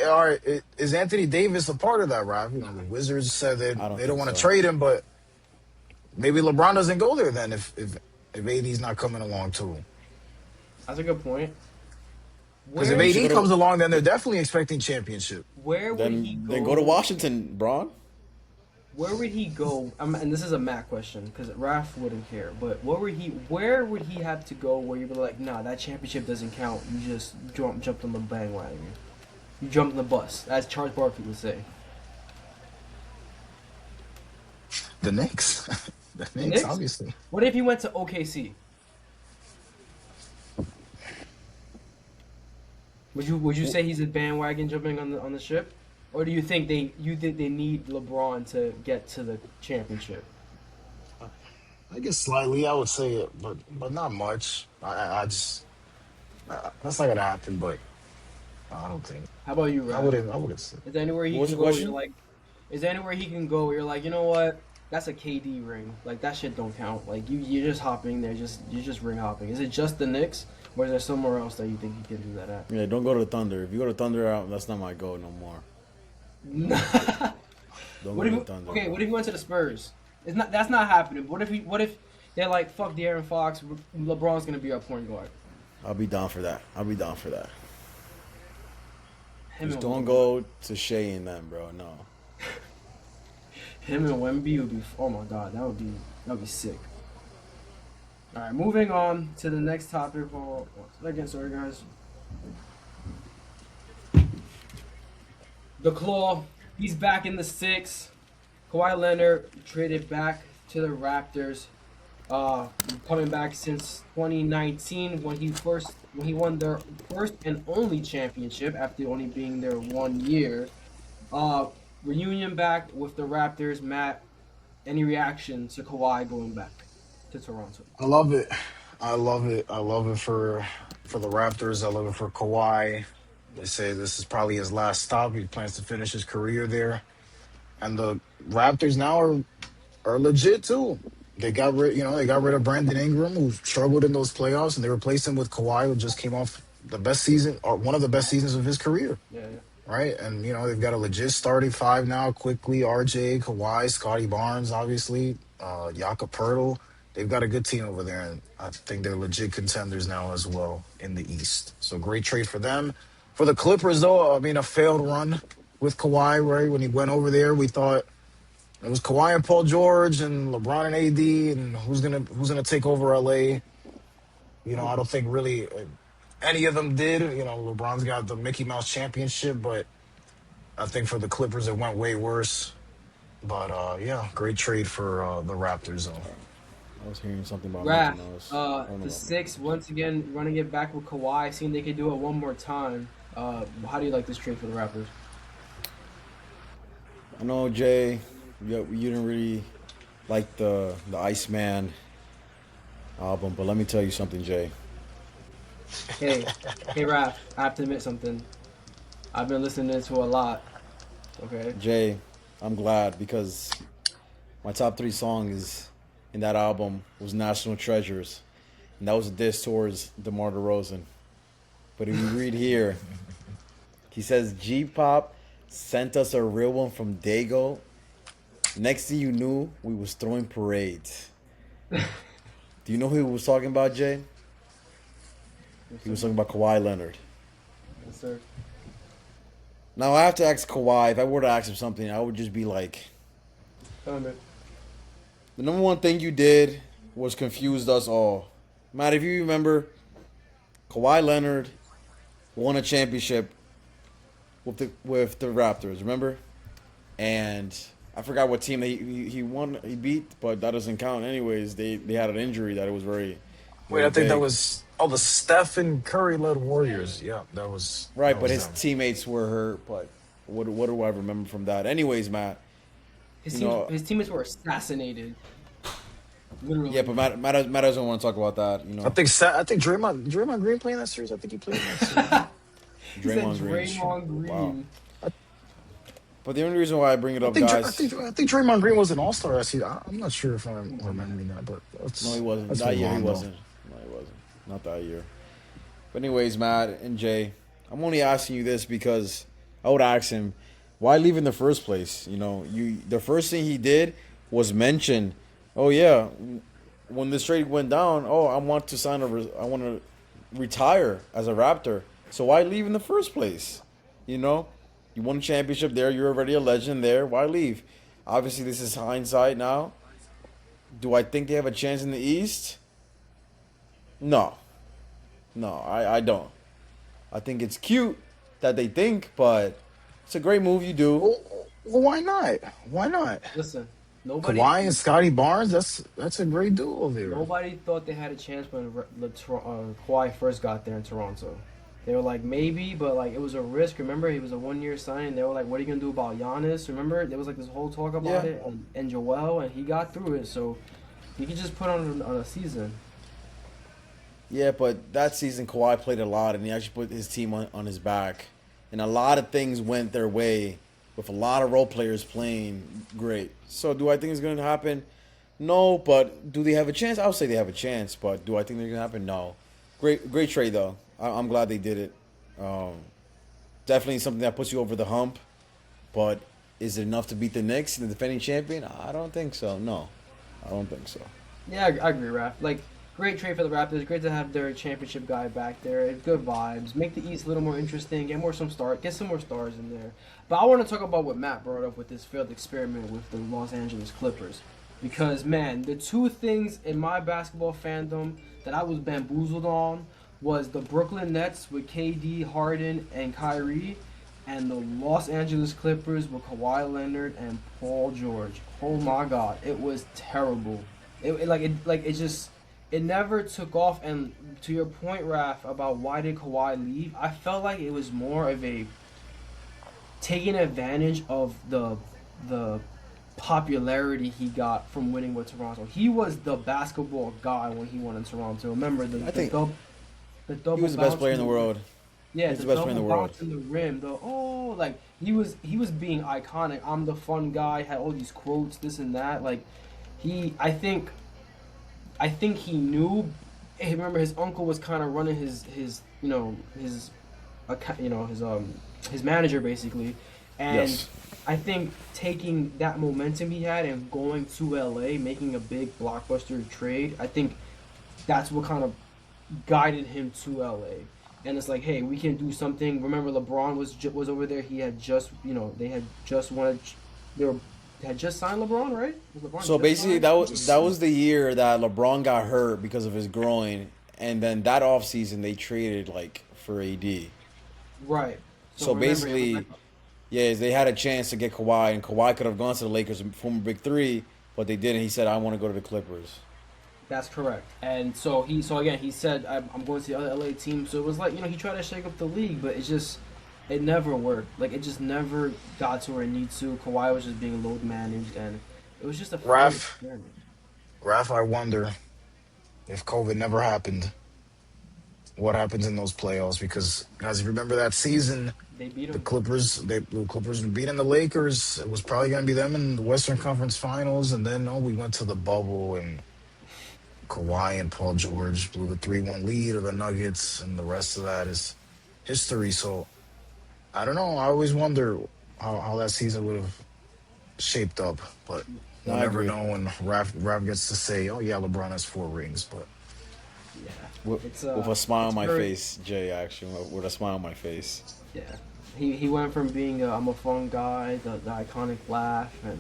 is Anthony Davis a part of that, Rob? You know, the Wizards said that I don't they don't think want to so. trade him, but maybe LeBron doesn't go there then if AD's not coming along too. that's a good point. Because if Where You should AD go comes to along, then they're definitely expecting championship. where would he then go to go? Washington, Braun. Where would he go? And this is a Matt question because Raph wouldn't care. But where would he have to go where you'd be like, nah, that championship doesn't count. You just jumped on the bandwagon. You jumped on the bus, as Charles Barkley would say. The Knicks, the The Knicks, Knicks? obviously. What if he went to OKC? Would you say he's a bandwagon jumping on the ship, or do you think they need LeBron to get to the championship? I guess slightly, I would say it, but not much. I just that's not gonna happen. But I don't think How about you, I Raph? wouldn't. I wouldn't say. Is there anywhere he What was can the go? Where you're question? like, is there anywhere he can go? Where you're like, you know what? That's a KD ring. Like that shit don't count. Like you're just hopping there. You're just ring hopping. Is it just the Knicks, or is there somewhere else that you think he can do that at? Yeah, don't go to the Thunder. If you go to Thunder, that's not my goal no more. Don't What go if to the Thunder. okay? Bro. What if he went to the Spurs? It's not. That's not happening. What if they're like, fuck De'Aaron Fox. LeBron's gonna be our point guard. I'll be down for that. I'll be down for that. Him Just and don't go to Shea and them, bro. No. Him and Wemby would be. Oh my god, that would be sick. All right, moving on to the next topic. Oh, again, sorry guys. The Claw, he's back in the six. Kawhi Leonard traded back to the Raptors. Coming back since 2019 when he won their first and only championship after only being there 1 year. Reunion back with the Raptors. Matt, any reaction to Kawhi going back to Toronto? I love it. I love it. I love it for the Raptors. I love it for Kawhi. They say this is probably his last stop. He plans to finish his career there. And the Raptors now are legit too. They got rid of Brandon Ingram, who struggled in those playoffs, and they replaced him with Kawhi, who just came off the best season or one of the best seasons of his career. Yeah, Right? And they've got a legit starting five now, quickly, RJ, Kawhi, Scotty Barnes, obviously, Jakob Poeltl. They've got a good team over there, and I think they're legit contenders now as well in the East. So great trade for them. For the Clippers, though, I mean, a failed run with Kawhi, right? When he went over there, we thought it was Kawhi and Paul George and LeBron and AD, and who's gonna take over LA. I don't think really any of them did. LeBron's got the Mickey Mouse championship, but I think for the Clippers it went way worse. But yeah, great trade for the Raptors. I was hearing something about Mickey Raph, Mouse. I don't know the about six once again running it back with Kawhi, seeing they could do it one more time. How do you like this trade for the Raptors? I know, Jay, you didn't really like the Iceman album, but let me tell you something, Jay. Hey, hey, Raph, I have to admit something. I've been listening to a lot. Okay. Jay, I'm glad because my top three songs in that album was National Treasures. and that was a diss towards DeMar DeRozan. But if you read here, he says G Pop sent us a real one from Dago. Next thing you knew, we was throwing parades. Do you know who he was talking about, Jay? He was talking about Kawhi Leonard. Yes, sir. Now I have to ask Kawhi. If I were to ask him something, I would just be like, Man. the number one thing you did was confused us all. Matt, if you remember, Kawhi Leonard won a championship with the Raptors, remember? And I forgot what team he beat, but that doesn't count anyways. They had an injury that it was very, Wait, very I think that big. was the Stephen Curry led Warriors. Yeah, that was Right, that but was his them. teammates were hurt. But what do I remember from that? Anyways, Matt, His you know, his teammates were assassinated. Literally. yeah, but Matt doesn't want to talk about that. You know, I think Draymond Green playing that series. I think he played in that series. He said Draymond Green. Draymond Green. Wow. But the only reason why I bring it I up, think guys, I think Draymond Green was an All Star. I'm not sure if I'm remembering that, but no, he wasn't. That's That year he long ago. wasn't. No, he wasn't. Not that year. But anyways, Matt and Jay, I'm only asking you this because I would ask him, why leave in the first place? You know, the first thing he did was mention, oh yeah, when this trade went down, oh I want to retire as a Raptor. So why leave in the first place? You know, you won a championship there. You're already a legend there. Why leave? Obviously, this is hindsight now. Do I think they have a chance in the East? No. No, I don't. I think it's cute that they think, but it's a great move you do. Well, why not? Why not? Listen, nobody. Kawhi and Scotty Barnes. That's a great duo there. Nobody thought they had a chance when Kawhi first got there in Toronto. They were like, maybe, but like it was a risk. Remember, he was a 1-year signing. They were like, what are you going to do about Giannis? Remember, there was like this whole talk about Yeah. it. And Joel, and he got through it. So he could just put on a season. Yeah, but that season Kawhi played a lot, and he actually put his team on his back. And a lot of things went their way with a lot of role players playing great. So do I think it's going to happen? No, but do they have a chance? I would say they have a chance, but do I think they're going to happen? No. Great trade, though. I'm glad they did it. Definitely something that puts you over the hump, but is it enough to beat the Knicks, the defending champion? I don't think so. No, I don't think so. Yeah, I agree, Raph. Like, great trade for the Raptors. Great to have their championship guy back there. Good vibes. Make the East a little more interesting. Get some more stars in there. But I want to talk about what Matt brought up with this failed experiment with the Los Angeles Clippers. Because, man, the two things in my basketball fandom that I was bamboozled on was the Brooklyn Nets with KD, Harden, and Kyrie, and the Los Angeles Clippers with Kawhi Leonard and Paul George. Oh my God, it was terrible. It never took off. And to your point, Raph, about why did Kawhi leave, I felt like it was more of a taking advantage of the popularity he got from winning with Toronto. He was the basketball guy when he won in Toronto. Remember the double He was the best bounce player in the world. Yeah, He's the the best player in double the world. bounce in the rim. He was being iconic. I'm the fun guy. Had all these quotes, this and that. Like I think he knew. Hey, remember his uncle was kind of running his manager basically, and Yes. I think taking that momentum he had and going to LA, making a big blockbuster trade, I think that's what kind of guided him to LA. And it's like, hey, we can do something. Remember, LeBron was over there. He had just, they had just had just signed LeBron, right? Was LeBron So just basically, signed? that was the year that LeBron got hurt because of his groin, and then that offseason they traded like for AD. Right. So remember, basically, it was like- yeah, they had a chance to get Kawhi, and Kawhi could have gone to the Lakers and former Big Three, but they didn't. He said, "I want to go to the Clippers." That's correct. And so he said, I'm going to the other LA team. So it was like, he tried to shake up the league, but it never worked. Like, it just never got to where it needed to. Kawhi was just being load managed, and it was just a failed Raph, experiment. Raph, I wonder if COVID never happened, what happens in those playoffs? Because guys, if you remember that season, They beat the him. Clippers were beating the Lakers. It was probably going to be them in the Western Conference Finals, and then we went to the bubble, and Kawhi and Paul George blew the 3-1 lead of the Nuggets, and the rest of that is history. So I don't know. I always wonder how that season would have shaped up, but No, we'll I never agree. know when Raph gets to say, "Oh yeah, LeBron has 4 rings." But Yeah, With, it's with a smile on it's my very face, Jay. Actually, with a smile on my face. yeah. He went from being I'm a fun guy, the iconic laugh, and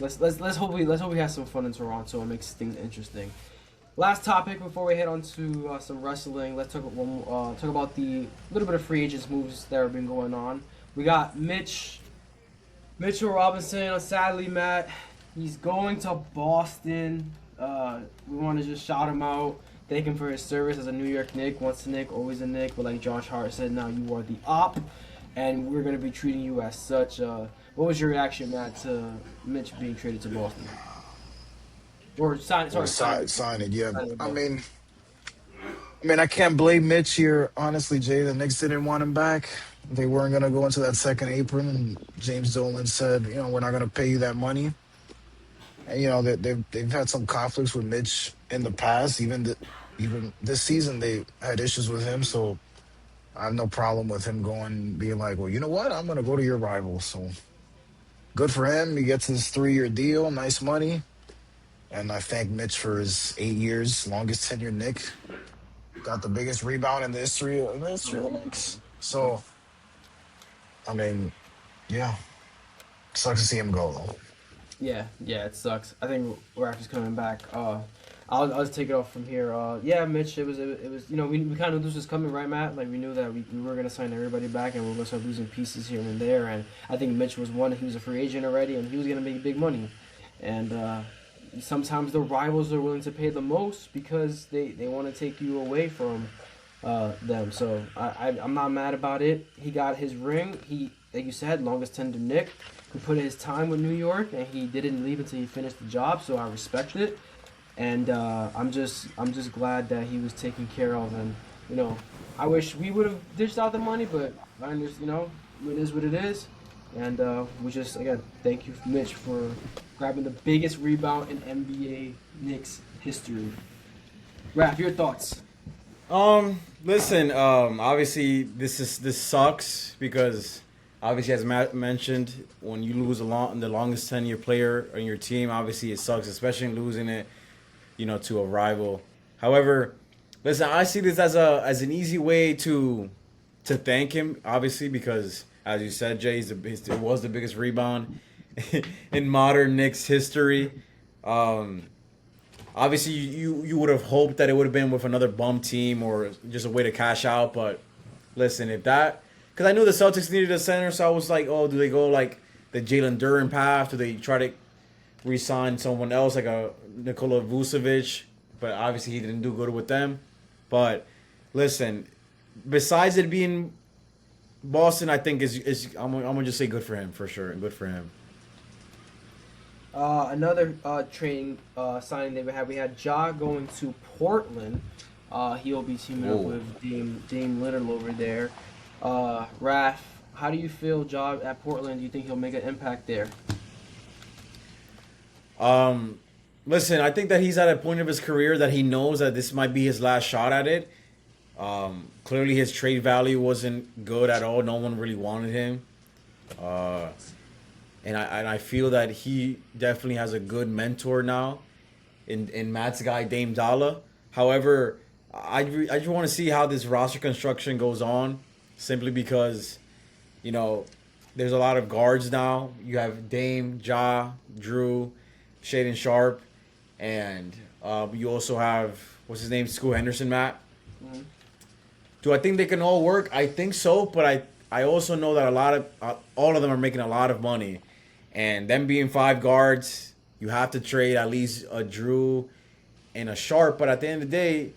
let's hope we have some fun in Toronto and makes things interesting. Last topic before we head on to some wrestling. Let's talk about the little bit of free agents moves that have been going on. We got Mitchell Robinson. Sadly, Matt, he's going to Boston. We want to just shout him out, thank him for his service as a New York Knick. Once a Knick, always a Knick. But like Josh Hart said, now you are the op, and we're going to be treating you as such. What was your reaction, Matt, to Mitch being traded to Boston? Or sign, or sorry, sign, sign it, yeah. sign with I Boston. mean, I can't blame Mitch here. Honestly, Jay, the Knicks didn't want him back. They weren't gonna go into that second apron, and James Dolan said, we're not gonna pay you that money. And they've had some conflicts with Mitch in the past. Even this season, they had issues with him. So I have no problem with him going, being like, well, you know what? I'm gonna go to your rival. So good for him. He gets his 3-year deal, nice money. And I thank Mitch for his 8 years, longest tenure Nick. Got the biggest rebound in the history of the Knicks. So I mean, yeah, sucks to see him go though. Yeah, it sucks. I think Raph is coming back. I'll just take it off from here. Yeah, Mitch, it was we kind of knew this was coming, right, Matt? Like we knew that we were gonna sign everybody back, and we are gonna start losing pieces here and there. And I think Mitch was one. He was a free agent already, and he was gonna make big money. And sometimes the rivals are willing to pay the most because they want to take you away from them. So I'm not mad about it. He got his ring. He, like you said, longest tenured Nick. He put in his time with New York, and he didn't leave until he finished the job. So I respect it, and I'm just glad that he was taken care of. And I wish we would have dished out the money, but I understand. It is what it is. And we just, again, thank you, Mitch, for grabbing the biggest rebound in NBA Knicks history. Raph, your thoughts? Listen. Obviously, this sucks because obviously, as Matt mentioned, when you lose the longest tenure player on your team, obviously it sucks, especially losing it, to a rival. However, listen, I see this as an easy way to thank him, obviously, because as you said, Jay, it was the biggest rebound in modern Knicks history. Obviously, you would have hoped that it would have been with another bum team or just a way to cash out. But listen, because I knew the Celtics needed a center, so I was like, oh, do they go like the Jalen Duren path? Do they try to re-sign someone else like a Nikola Vucevic? But obviously, he didn't do good with them. But listen, besides it being Boston, I think is I'm gonna just say good for him for sure. Good for him. Another trading signing that we had Ja going to Portland. He'll be teaming up Whoa. with Dame Lillard over there. Raph, how do you feel Ja at Portland? Do you think he'll make an impact there? Listen, I think that he's at a point of his career that he knows that this might be his last shot at it. Clearly, his trade value wasn't good at all. No one really wanted him. And I feel that he definitely has a good mentor now in Matt's guy, Dame Dalla. However, I just want to see how this roster construction goes on, simply because, there's a lot of guards now. You have Dame, Ja, Drew, Shaden Sharp, and you also have, what's his name, Scoot Henderson, Matt. Mm-hmm. Do I think they can all work? I think so, but I also know that all of them are making a lot of money, and them being 5 guards, you have to trade at least a Drew and a Sharp. But at the end of the day,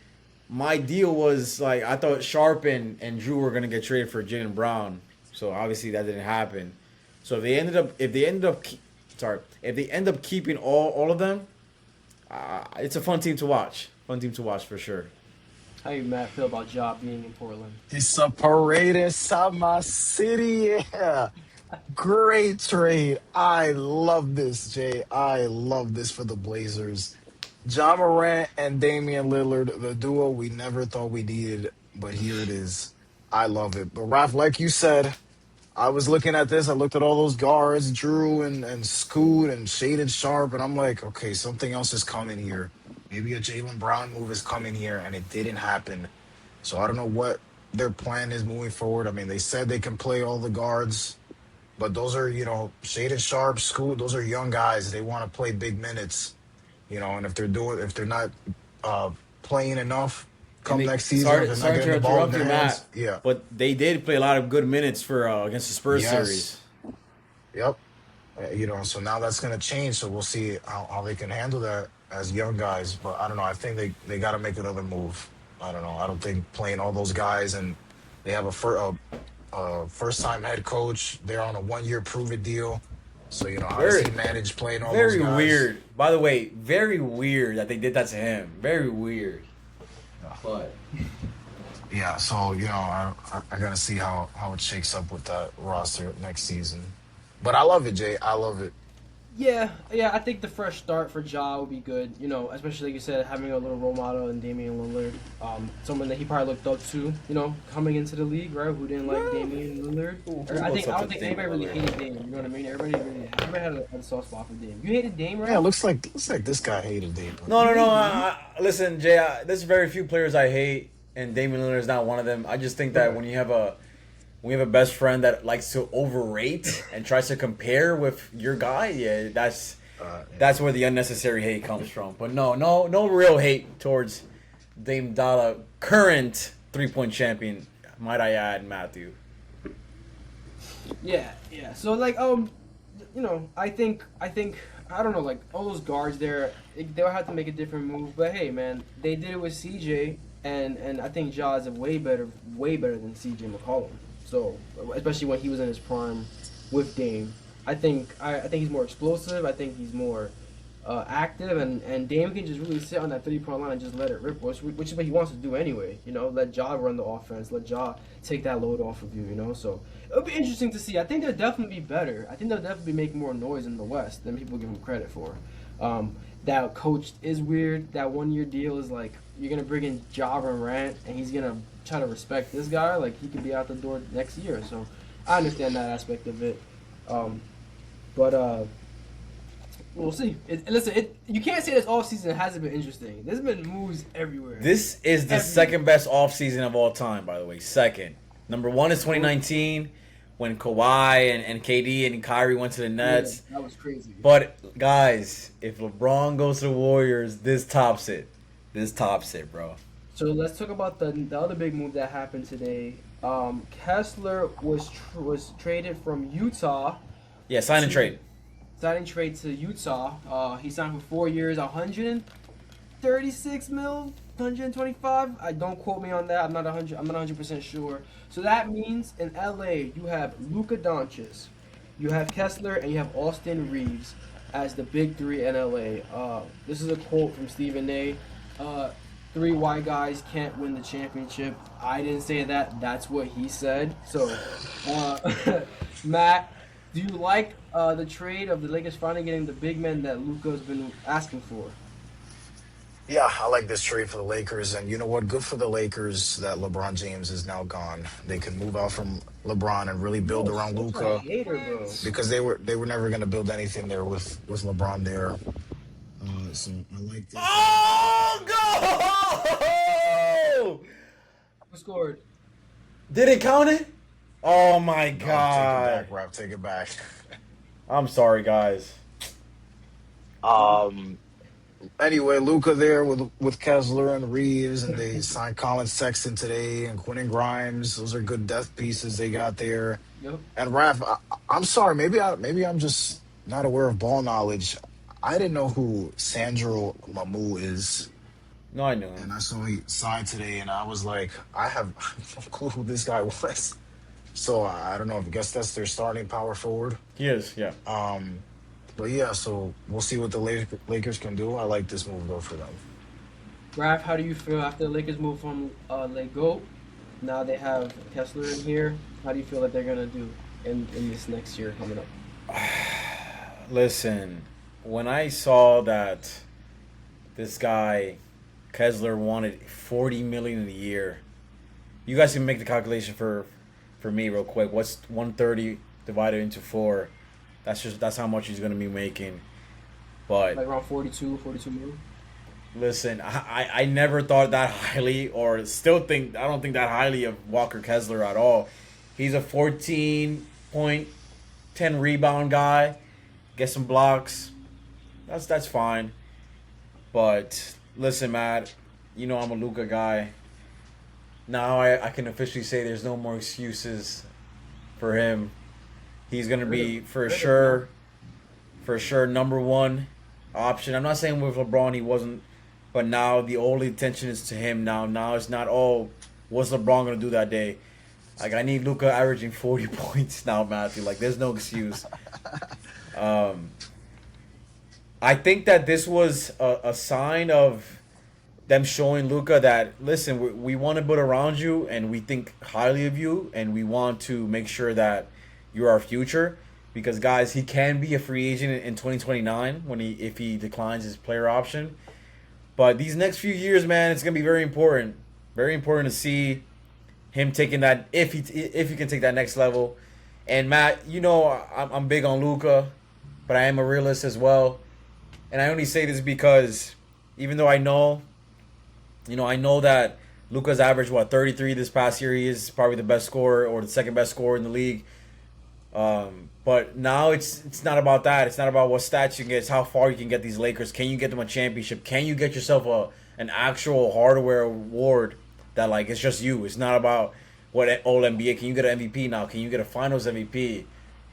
my deal was like I thought Sharp and Drew were gonna get traded for Jalen Brown, so obviously that didn't happen. So if they end up keeping all of them, it's a fun team to watch. Fun team to watch for sure. How do you, Matt, feel about Ja being in Portland? It's a parade inside my city. Yeah. Great trade. I love this, Jay. I love this for the Blazers. John Morant and Damian Lillard, the duo we never thought we needed, but here it is. I love it. But Ralph, like you said, I was looking at this. I looked at all those guards, Drew and Scoot and Shaded Sharp, and I'm like, okay, something else is coming here. Maybe a Jalen Brown move is coming here, and it didn't happen. So I don't know what their plan is moving forward. I mean, they said they can play all the guards, but those are, Shaded Sharp, Scoot, those are young guys. They want to play big minutes, and if they're not uh, playing enough And come they next season, if they're not sorry getting to the ball in interrupt their you, Matt, hands, yeah. but they did play a lot of good minutes for against the Spurs Yes. series. Yep. So now that's going to change. So we'll see how they can handle that as young guys. But I don't know. I think they got to make another move. I don't know. I don't think playing all those guys and they have a first time head coach. They're on a 1 year prove it deal. So, how does Very, he manage playing all those very guys? weird. By the way, very weird that they did that to him. Very weird. But Yeah. So, I got to see how it shakes up with that roster next season. But I love it, Jay. I love it. Yeah, I think the fresh start for Ja would be good. Especially like you said, having a little role model in Damian Lillard, someone that he probably looked up to. Coming into the league, right? Who didn't like Damian Lillard? I don't think anybody really hated Dame. You know what I mean? Everybody had a soft spot for Dame. You hated Dame, right? Yeah, looks like this guy hated Dave. no. Listen, Jay. There's very few players I hate, and Damian Lillard is not one of them. I just think that when you have a best friend that likes to overrate and tries to compare with your guy, yeah, that's where the unnecessary hate comes from. But no real hate towards Dame Dalla, current 3-point champion, might I add, Matthew. Yeah. So I don't know, like all those guards there, they'll have to make a different move. But hey, man, they did it with CJ, and I think Ja is way better than CJ McCollum. So especially when he was in his prime with Dame, I think he's more explosive. I think he's more active, and Dame can just really sit on that 3-point line and just let it rip, which is what he wants to do anyway. Let Ja run the offense, let Ja take that load off of you. So it'll be interesting to see. I think they'll definitely be better. I think they'll definitely make more noise in the West than people give them credit for. That coach is weird. That 1 year deal is like you're gonna bring in Ja Morant and he's gonna try to respect this guy. Like he could be out the door next year. So I understand that aspect of it. But we'll see. You can't say this offseason hasn't been interesting. There's been moves everywhere. This is the second best offseason of all time, by the way. Second. Number one is 2019 when Kawhi and KD and Kyrie went to the Nets. Yeah, that was crazy. But, guys, if LeBron goes to the Warriors, this tops it. This tops it, bro. So let's talk about the other big move that happened today. Kessler was traded from Utah. Yeah, sign and trade. Signing trade to Utah. He signed for 4 years, 136 mil, 125. I don't quote me on that. I'm not 100% sure. So that means in LA you have Luka Doncic, you have Kessler, and you have Austin Reeves as the big three in LA. This is a quote from Stephen A. 3 white guys can't win the championship. I didn't say that. That's what he said. So, Matt, do you like the trade of the Lakers finally getting the big men that Luka's been asking for? Yeah, I like this trade for the Lakers, and you know what? Good for the Lakers that LeBron James is now gone. They can move out from LeBron and really build around Such a Luka hater, bro. because they were never going to build anything there with LeBron there. So I like this. Oh, go! Who scored? Did it count it? Oh, my No, take it God. back, Rap. Take it back. I'm sorry, guys. Anyway, Luca there with Kessler and Reeves, and they signed Colin Sexton today and Quentin Grimes. Those are good depth pieces they got there. Yep. And Raph, I'm sorry, maybe I'm just not aware of ball knowledge. I didn't know who Sandro Mamu is, No, I knew and him. I saw he signed today, and I was like, I have no clue who this guy was. So I don't know. I guess that's their starting power forward. He is, yeah. But yeah, so we'll see what the Lakers can do. I like this move though for them. Raph, how do you feel after the Lakers move from Lego? Now they have Kessler in here. How do you feel that they're gonna do in this next year coming up? Listen, when I saw that this guy Kessler wanted 40 million a year. You guys can make the calculation for me real quick. What's 130 divided into 4? That's how much he's gonna be making. But Like around 42 million. listen, I never thought that highly, or still think I don't think that highly of Walker Kessler at all. He's a 14 point, 10 rebound guy. Get some blocks. That's fine. But listen, Matt, you know I'm a Luka guy. Now I can officially say there's no more excuses for him. He's gonna be for sure number one option. I'm not saying with LeBron he wasn't, but now the only attention is to him now. Now it's not, oh, what's LeBron gonna do that day? Like, I need Luka averaging 40 points now, Matthew. Like, there's no excuse. I think that this was a sign of them showing Luka that, listen, we want to build around you and we think highly of you and we want to make sure that you're our future. Because, guys, he can be a free agent in 2029 if he declines his player option. But these next few years, man, it's gonna be very important. Very important to see him taking that, if he can take that next level. And Matt, you know I'm big on Luka, but I am a realist as well. And I only say this because even though I know that Luka's averaged 33 this past year. He is probably the best scorer or the second best scorer in the league. But now it's not about that. It's not about what stats you can get. It's how far you can get these Lakers. Can you get them a championship? Can you get yourself an actual hardware award that, like, it's just you? It's not about what all NBA. Can you get an MVP now? Can you get a Finals MVP?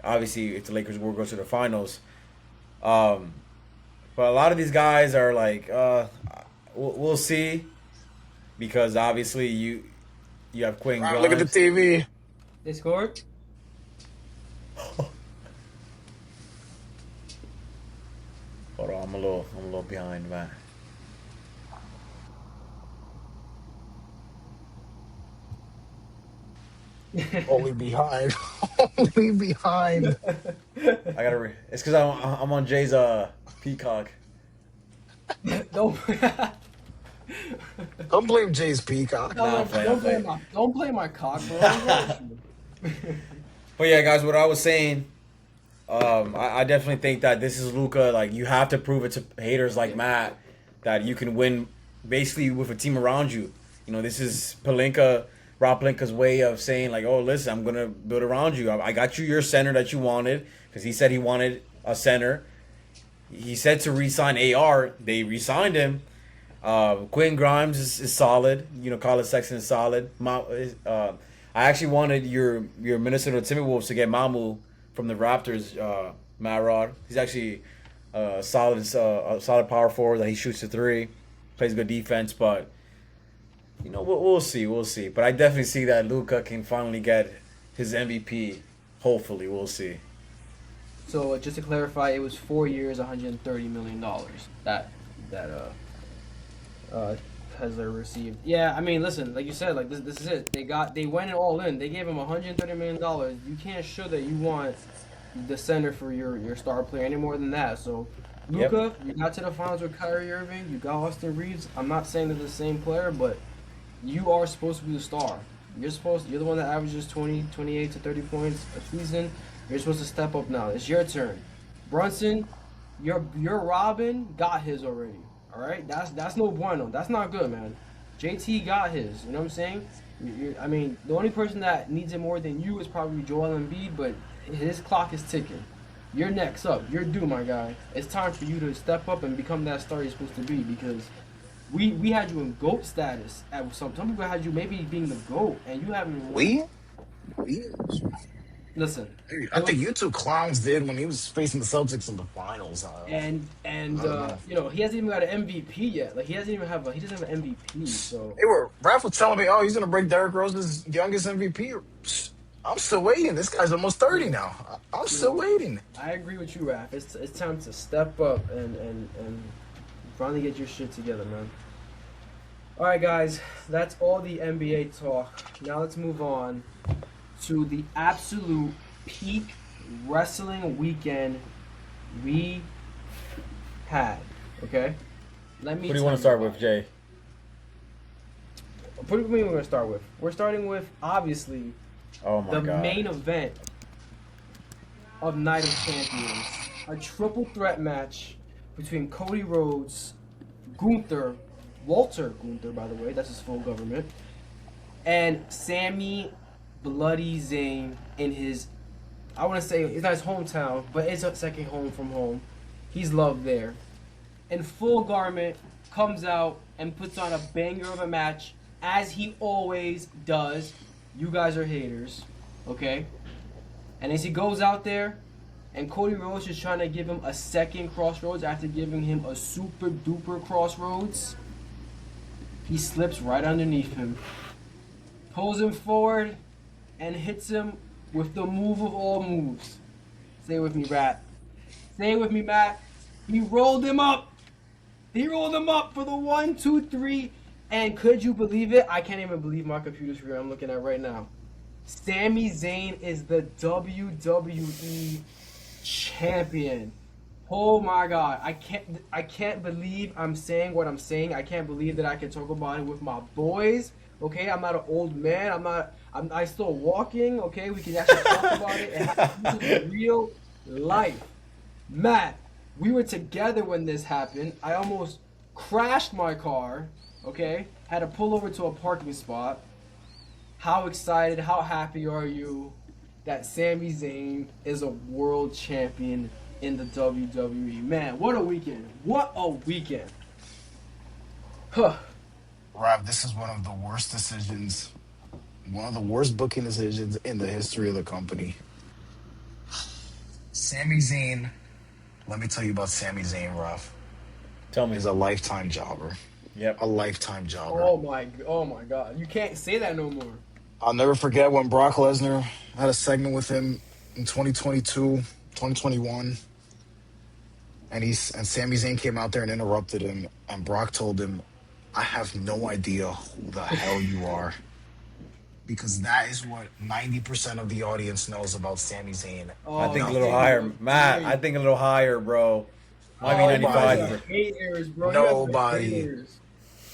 Obviously, if the Lakers will go to the Finals. But a lot of these guys are like, we'll see, because obviously you have Quinn Grimes. Look at the TV. They scored. Hold on, I'm a little behind, man. Only behind. Only behind. I gotta. It's because I'm on Jay's Peacock. Don't Don't blame Jay's Peacock. Nah, don't play my cock, bro. But yeah, guys, what I was saying, I definitely think that this is Luka. Like, you have to prove it to haters like Matt that you can win basically with a team around you. You know, this is Rob Pelinka's way of saying, like, oh, listen, I'm gonna build around you. I got you your center that you wanted, because he said he wanted a center. He said to re-sign AR. They re-signed him. Quinn Grimes is solid. You know, Colin Sexton is solid. I actually wanted your Minnesota Timberwolves to get Mamu from the Raptors, Matt Rod. He's actually a solid power forward that he shoots the three, plays good defense, but you know, we'll see. But I definitely see that Luka can finally get his MVP. Hopefully, we'll see. So just to clarify, it was 4 years, $130 million that Kessler received. Yeah, I mean, listen, like you said, like this is it. They went all in. They gave him $130 million. You can't show that you want the center for your star player any more than that. So, Luka, You got to the finals with Kyrie Irving. You got Austin Reeves. I'm not saying they're the same player, but you are supposed to be the star. You're the one that averages 28 to 30 points a season. You're supposed to step up now. It's your turn. Brunson, your Robin got his already. All right, that's no bueno. That's not good, man. JT got his. You know what I'm saying? I mean, the only person that needs it more than you is probably Joel Embiid, but his clock is ticking. You're next up. You're due, my guy. It's time for you to step up and become that star you're supposed to be, because we had you in GOAT status. Some people had you maybe being the GOAT, and you haven't. We? Listen. I think you two clowns did when he was facing the Celtics in the finals. And you know, he hasn't even got an MVP yet. Like, he doesn't have an MVP. So Raph was telling me, oh, he's gonna break Derrick Rose's youngest MVP. I'm still waiting. This guy's almost 30 now. I'm still waiting. I agree with you, Raph. It's time to step up and finally get your shit together, man. All right, guys, that's all the NBA talk. Now let's move on to the absolute peak wrestling weekend we had, okay? Let me. Who do you want to start with, Jay? What do you mean we're gonna start with? We're starting with obviously Oh my the god. main event of Night of Champions, a triple threat match between Cody Rhodes, Walter Gunther, by the way, that's his full government, and Sami Bloody Zayn in his, I want to say it's not his hometown, but it's a second home from home. He's loved there. In full garment, comes out and puts on a banger of a match, as he always does. You guys are haters, okay? And as he goes out there, and Cody Rhodes is trying to give him a second crossroads after giving him a super duper crossroads, he slips right underneath him, pulls him forward, and hits him with the move of all moves. Say it with me, Rat. Say it with me, Matt. He rolled him up. He rolled him up for the 1, 2, 3. And could you believe it? I can't even believe my computer screen I'm looking at right now. Sami Zayn is the WWE Champion. Oh my God. I can't believe I'm saying what I'm saying. I can't believe that I can talk about it with my boys. Okay, I'm not an old man. I'm still walking. Okay, we can actually talk about it and have it in real life. Matt, we were together when this happened. I almost crashed my car. Okay, had to pull over to a parking spot. How excited, how happy are you that Sami Zayn is a world champion in the WWE? Man, what a weekend. What a weekend. Huh. Rob, this is one of the worst decisions, one of the worst booking decisions in the history of the company. Sami Zayn, let me tell you about Sami Zayn, Ralph. Tell me. Is a lifetime jobber. Yep. A lifetime jobber. Oh my God. You can't say that no more. I'll never forget when Brock Lesnar had a segment with him in 2022, 2021. And Sami Zayn came out there and interrupted him. And Brock told him, I have no idea who the hell you are. Because that is what 90% of the audience knows about Sami Zayn. Oh, I think no. a little higher. Matt, I think a little higher, bro. Might be you 95. guys are haters, bro. Nobody. You guys are haters.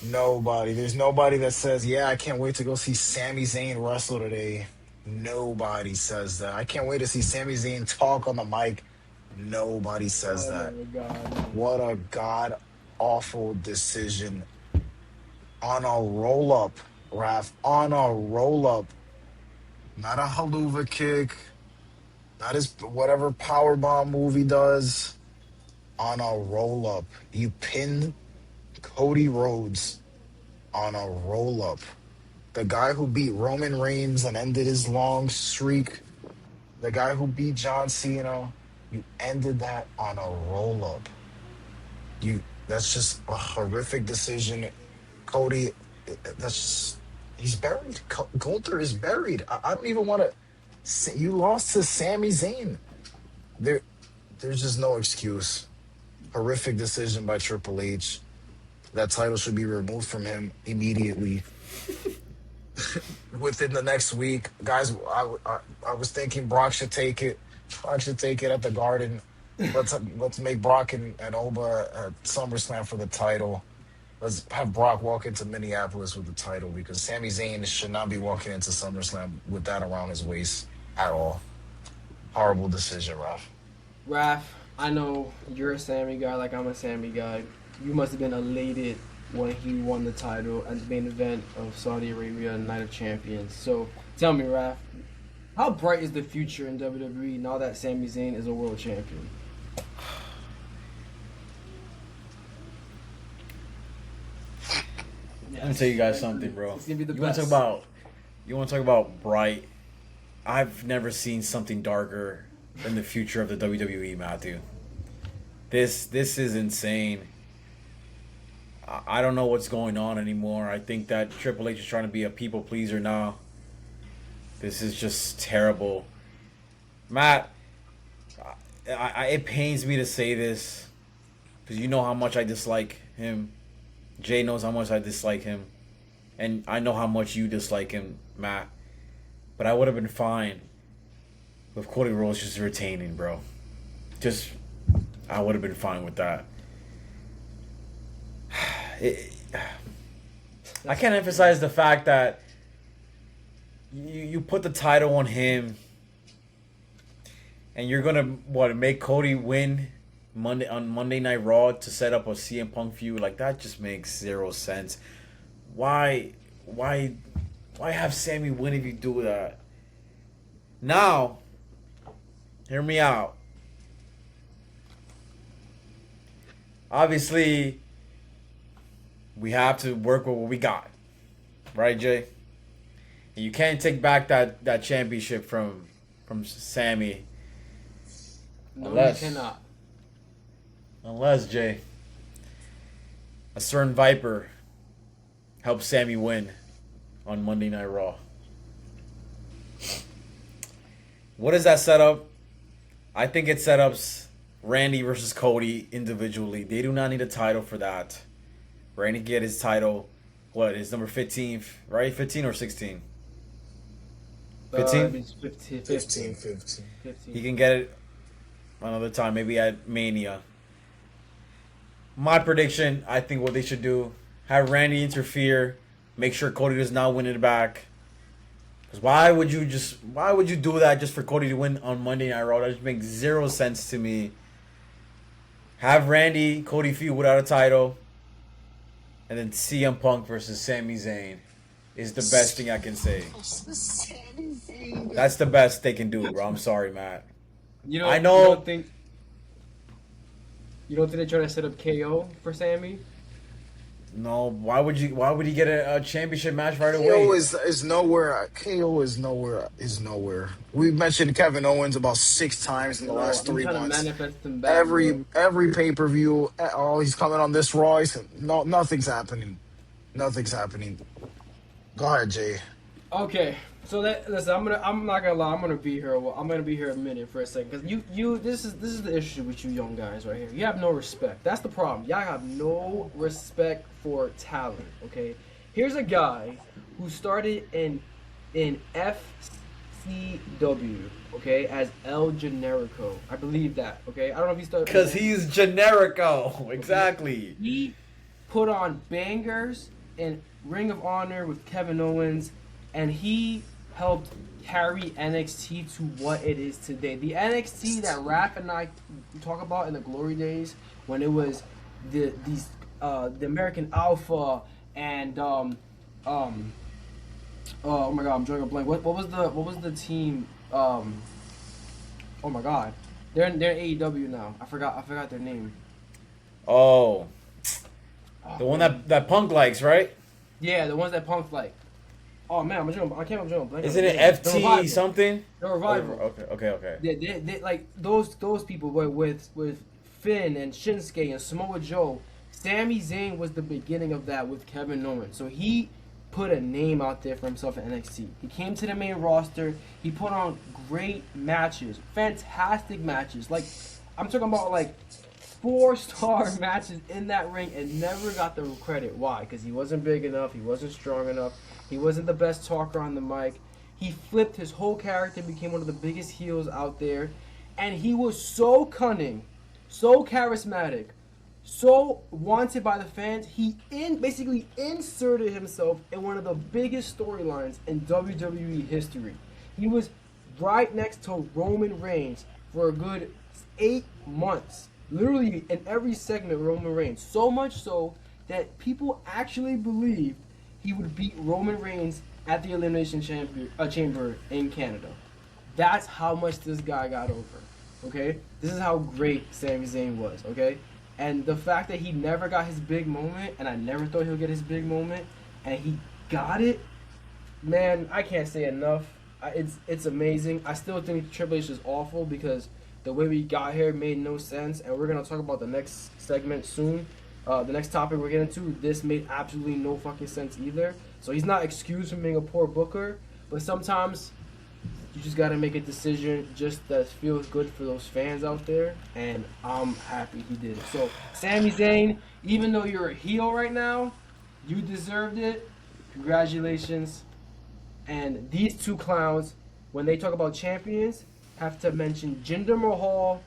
Nobody. There's nobody that says, yeah, I can't wait to go see Sami Zayn wrestle today. Nobody says that. I can't wait to see Sami Zayn talk on the mic. Nobody says that. My God. What a god-awful decision. On a roll-up, Raph. On a roll-up. Not a haluva kick. Not his whatever powerbomb move he does. On a roll-up. You pinned Cody Rhodes on a roll-up. The guy who beat Roman Reigns and ended his long streak. The guy who beat John Cena. You ended that on a roll-up. That's just a horrific decision. Cody, he's buried. Gunther is buried. I don't even want to. You lost to Sami Zayn. There's just no excuse. Horrific decision by Triple H. That title should be removed from him immediately. Within the next week, guys. I was thinking Brock should take it. Brock should take it at the Garden. Let's make Brock and Oba at SummerSlam for the title. Let's have Brock walk into Minneapolis with the title because Sami Zayn should not be walking into SummerSlam with that around his waist at all. Horrible decision, Raph. Raph, I know you're a Sami guy like I'm a Sami guy. You must have been elated when he won the title at the main event of Saudi Arabia Night of Champions. So tell me, Raph, how bright is the future in WWE now that Sami Zayn is a world champion? Let me tell you guys something, bro. It's gonna be the You want best. to talk about bright? I've never seen something darker than the future of the WWE, Matthew. This is insane. I don't know what's going on anymore. I think that Triple H is trying to be a people pleaser now. This is just terrible. Matt, it pains me to say this because you know how much I dislike him. Jay knows how much I dislike him. And I know how much you dislike him, Matt. But I would have been fine with Cody Rhodes just retaining, bro. I would have been fine with that. I can't emphasize the fact that you put the title on him, and you're gonna make Cody win on Monday Night Raw to set up a CM Punk feud. Like, that just makes zero sense. Why have Sami win if you do that? Now, hear me out. Obviously, we have to work with what we got, right, Jay? And you can't take back that championship from Sami. No, Unless, you cannot. Unless, Jay, a certain Viper helps Sami win on Monday Night Raw. What is that setup? I think it set up Randy versus Cody individually. They do not need a title for that. Randy can get his title. What is number 15, right? 15 or 16? 15? 15. He can get it another time, maybe at Mania. My prediction, I think what they should do, have Randy interfere, make sure Cody does not win it back. Because why would you do that just for Cody to win on Monday Night Raw? That just makes zero sense to me. Have Randy, Cody feud without a title. And then CM Punk versus Sami Zayn is the best thing I can say. That's the best they can do, bro. I'm sorry, Matt. I know. You don't think they're trying to set up KO for Sami? No. Why would he get a championship match right away? KO is nowhere. KO is nowhere. We've mentioned Kevin Owens about 6 times in the last 3 months. To manifest him back, Every pay-per-view, he's coming on this Raw. Nothing's happening. Nothing's happening. Go ahead, Jay. Okay, so listen, I'm not gonna lie, I'm gonna be here a minute for a second, because this is the issue with you young guys right here. You have no respect. That's the problem. Y'all have no respect for talent. Okay, here's a guy who started in FCW, okay, as El Generico. I believe that. Okay, I don't know if he started because he's Generico. Exactly. He put on bangers in Ring of Honor with Kevin Owens. And he helped carry NXT to what it is today. The NXT that Raph and I talk about in the glory days, when it was the American Alpha and oh my god, I'm drawing a blank. What was the team? Oh my god, they're in AEW now. I forgot their name. Oh, the one that Punk likes, right? Yeah, the ones that Punk like. Oh man, I can't remember blank. Isn't it FT something? The Revival. Okay. They like those people were with Finn and Shinsuke and Samoa Joe. Sami Zayn was the beginning of that with Kevin Owens. So he put a name out there for himself in NXT. He came to the main roster. He put on great matches, fantastic matches. Like, I'm talking about like 4-star matches in that ring, and never got the credit. Why? Because he wasn't big enough. He wasn't strong enough. He wasn't the best talker on the mic. He flipped his whole character, became one of the biggest heels out there. And he was so cunning, so charismatic, so wanted by the fans. He basically inserted himself in one of the biggest storylines in WWE history. He was right next to Roman Reigns for a good 8 months. Literally in every segment, Roman Reigns. So much so that people actually believed he would beat Roman Reigns at the Elimination Chamber in Canada. That's how much this guy got over, okay? This is how great Sami Zayn was, okay? And the fact that he never got his big moment, and I never thought he'll get his big moment, and he got it, man, I can't say enough. It's amazing. I still think Triple H is awful because the way we got here made no sense, and we're going to talk about the next segment soon. The next topic we're getting to, this made absolutely no fucking sense either. So he's not excused from being a poor booker, but sometimes you just gotta make a decision just that feels good for those fans out there, and I'm happy he did it. So Sami Zayn, even though you're a heel right now, you deserved it. Congratulations. And these two clowns, when they talk about champions, have to mention Jinder Mahal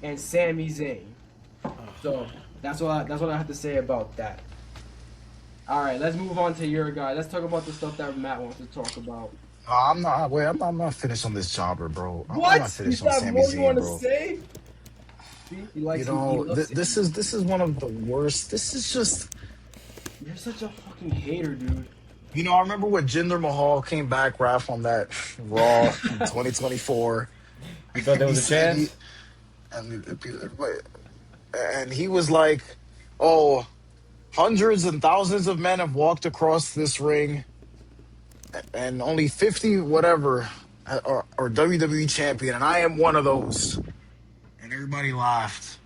and Sami Zayn. So that's what I have to say about that. All right, let's move on to your guy. Let's talk about the stuff that Matt wants to talk about. I'm not. Wait, I'm not finished on this jobber, bro. I'm not What? You finished on still have Sami more you Zayn, want to bro. say? See, he likes he loves it. This is one of the worst. This is just. You're such a fucking hater, dude. I remember when Jinder Mahal came back, Raf, on that Raw in 2024. You thought there He was a said chance? and he was like, "Oh, hundreds and thousands of men have walked across this ring, and only 50 whatever are WWE champion, and I am one of those." And everybody laughed.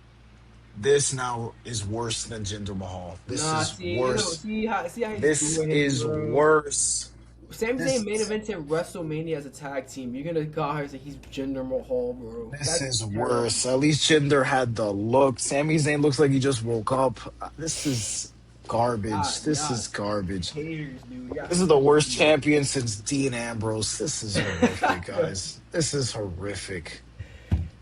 This now is worse than Jinder Mahal. This Nah, is see, worse. see how he's This doing it, is bro. worse. Sami This Zayn main evented WrestleMania as a tag team. You're gonna call her and say he's Jinder Mahal, bro. this That's is terrible. worse. At least Jinder had the look. Sami Zayn looks like he just woke up. This is garbage. This Yeah, is garbage. haters, dude. Yeah. This is the worst champion since Dean Ambrose. This is horrific, guys. This is horrific.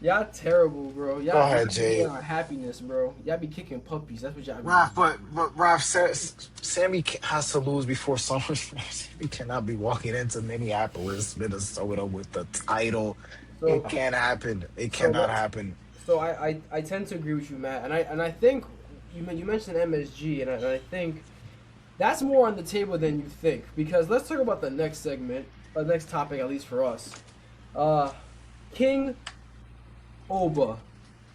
Y'all terrible, bro. Y'all Go ahead, be Jay. on happiness, bro. Y'all be kicking puppies. That's what y'all be Raph, but Raph says Sammy has to lose before SummerSlam. Sammy cannot be walking into Minneapolis, Minnesota with the title. So- It can't happen. It cannot happen. So I tend to agree with you, Matt, and I think you mentioned MSG, and I think that's more on the table than you think, because let's talk about the next segment, the next topic, at least for us. King Oba,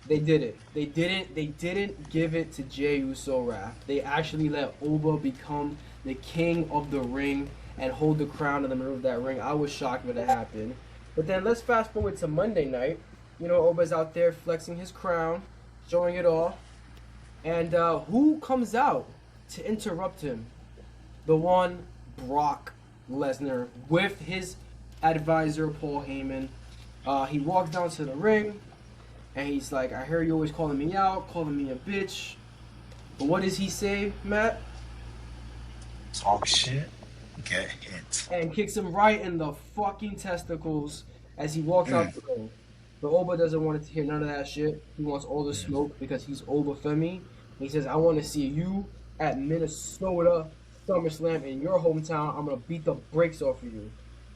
they did it. They didn't give it to Jey Uso, Raph. They actually let Oba become the king of the ring and hold the crown in the middle of that ring. I was shocked when it happened. But then let's fast forward to Monday night. Oba's out there flexing his crown, showing it all. And who comes out to interrupt him? The one, Brock Lesnar, with his advisor, Paul Heyman. He walks down to the ring, and he's like, I hear you always calling me out, calling me a bitch. But what does he say, Matt? Talk shit, get hit. And kicks him right in the fucking testicles as he walks out the ring. But Oba doesn't want to hear none of that shit. He wants all the smoke because he's Oba Femi. He says, I want to see you at Minnesota SummerSlam in your hometown. I'm going to beat the brakes off of you.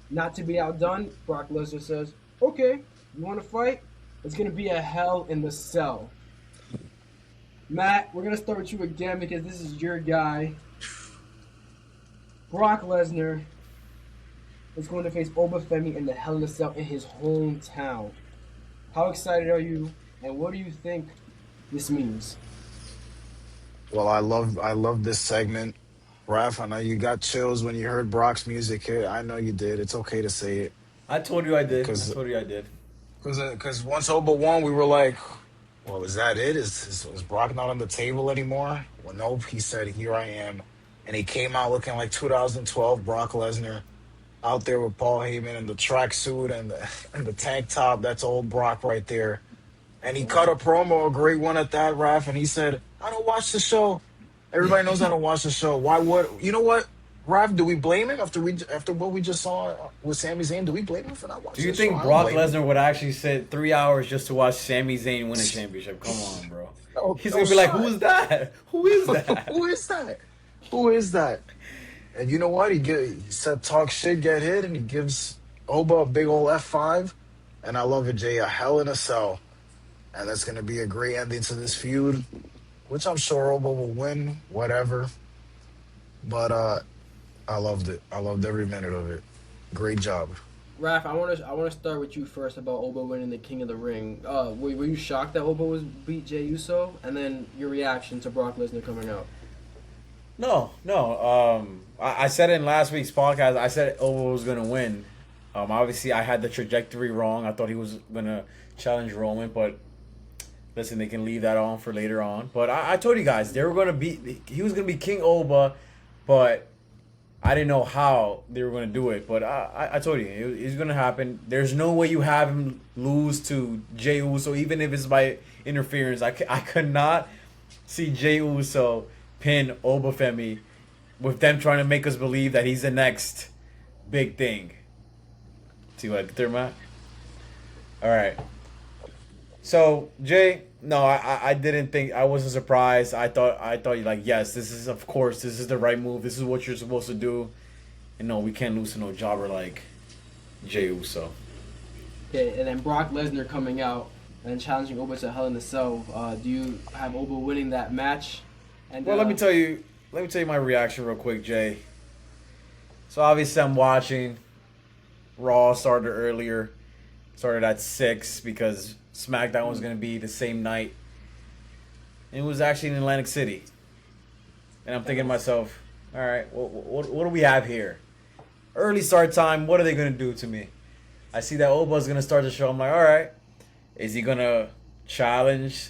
Not to be outdone, Brock Lesnar says, okay, you want to fight? It's going to be a hell in the cell. Matt, we're going to start with you again because this is your guy. Brock Lesnar is going to face Oba Femi in the Hell in a Cell in his hometown. How excited are you, and what do you think this means? Well, I love this segment. Raph, I know you got chills when you heard Brock's music hit. I know you did. It's okay to say it. I told you I did. Because once Oba won, we were like, well, is that it? Is Brock not on the table anymore? Well, nope. He said, here I am. And he came out looking like 2012 Brock Lesnar, out there with Paul Heyman in the tracksuit and the tank top. That's old Brock right there. And he cut a promo, a great one at that, Raph, and he said, I don't watch the show. Everybody knows I don't watch the show. Why would... You know what, Raph, do we blame him after what we just saw with Sami Zayn? Do we blame him for not watching the show? Do you think Brock Lesnar would actually sit 3 hours just to watch Sami Zayn win a championship? Come on, bro. He's going to be like, who is that? Who is that? Who is that? Who is that? And you know what? He said talk shit, get hit, and he gives Oba a big old F5. And I love it, Jay. A hell in a cell. And that's going to be a great ending to this feud, which I'm sure Oba will win, whatever. But I loved it. I loved every minute of it. Great job. Raph, I want to start with you first about Oba winning the King of the Ring. Were you shocked that Oba beat Jey Uso? And then your reaction to Brock Lesnar coming out? No. I said in last week's podcast, I said Oba was going to win. Obviously, I had the trajectory wrong. I thought he was going to challenge Roman, but listen, they can leave that on for later on. But I told you guys, he was going to be King Oba, but I didn't know how they were going to do it. But I told you, it's going to happen. There's no way you have him lose to Jey Uso, even if it's by interference. I could not see Jey Uso pin Oba Femi with them trying to make us believe that he's the next big thing. See what I did there, Matt? All right. So, Jay, No, I didn't think I wasn't surprised. I thought like yes, this is of course this is the right move. This is what you're supposed to do. And no, we can't lose to no jobber like Jey Uso. Okay, and then Brock Lesnar coming out and challenging Oba to Hell in a Cell. Do you have Oba winning that match? And Well, let me tell you my reaction real quick, Jay. So obviously I'm watching. Raw started earlier, started at 6 because SmackDown was gonna be the same night. It was actually in Atlantic City, and I'm thinking to myself, all right, what do we have here? Early start time. What are they gonna do to me? I see that Oba's gonna start the show. I'm like, all right, is he gonna challenge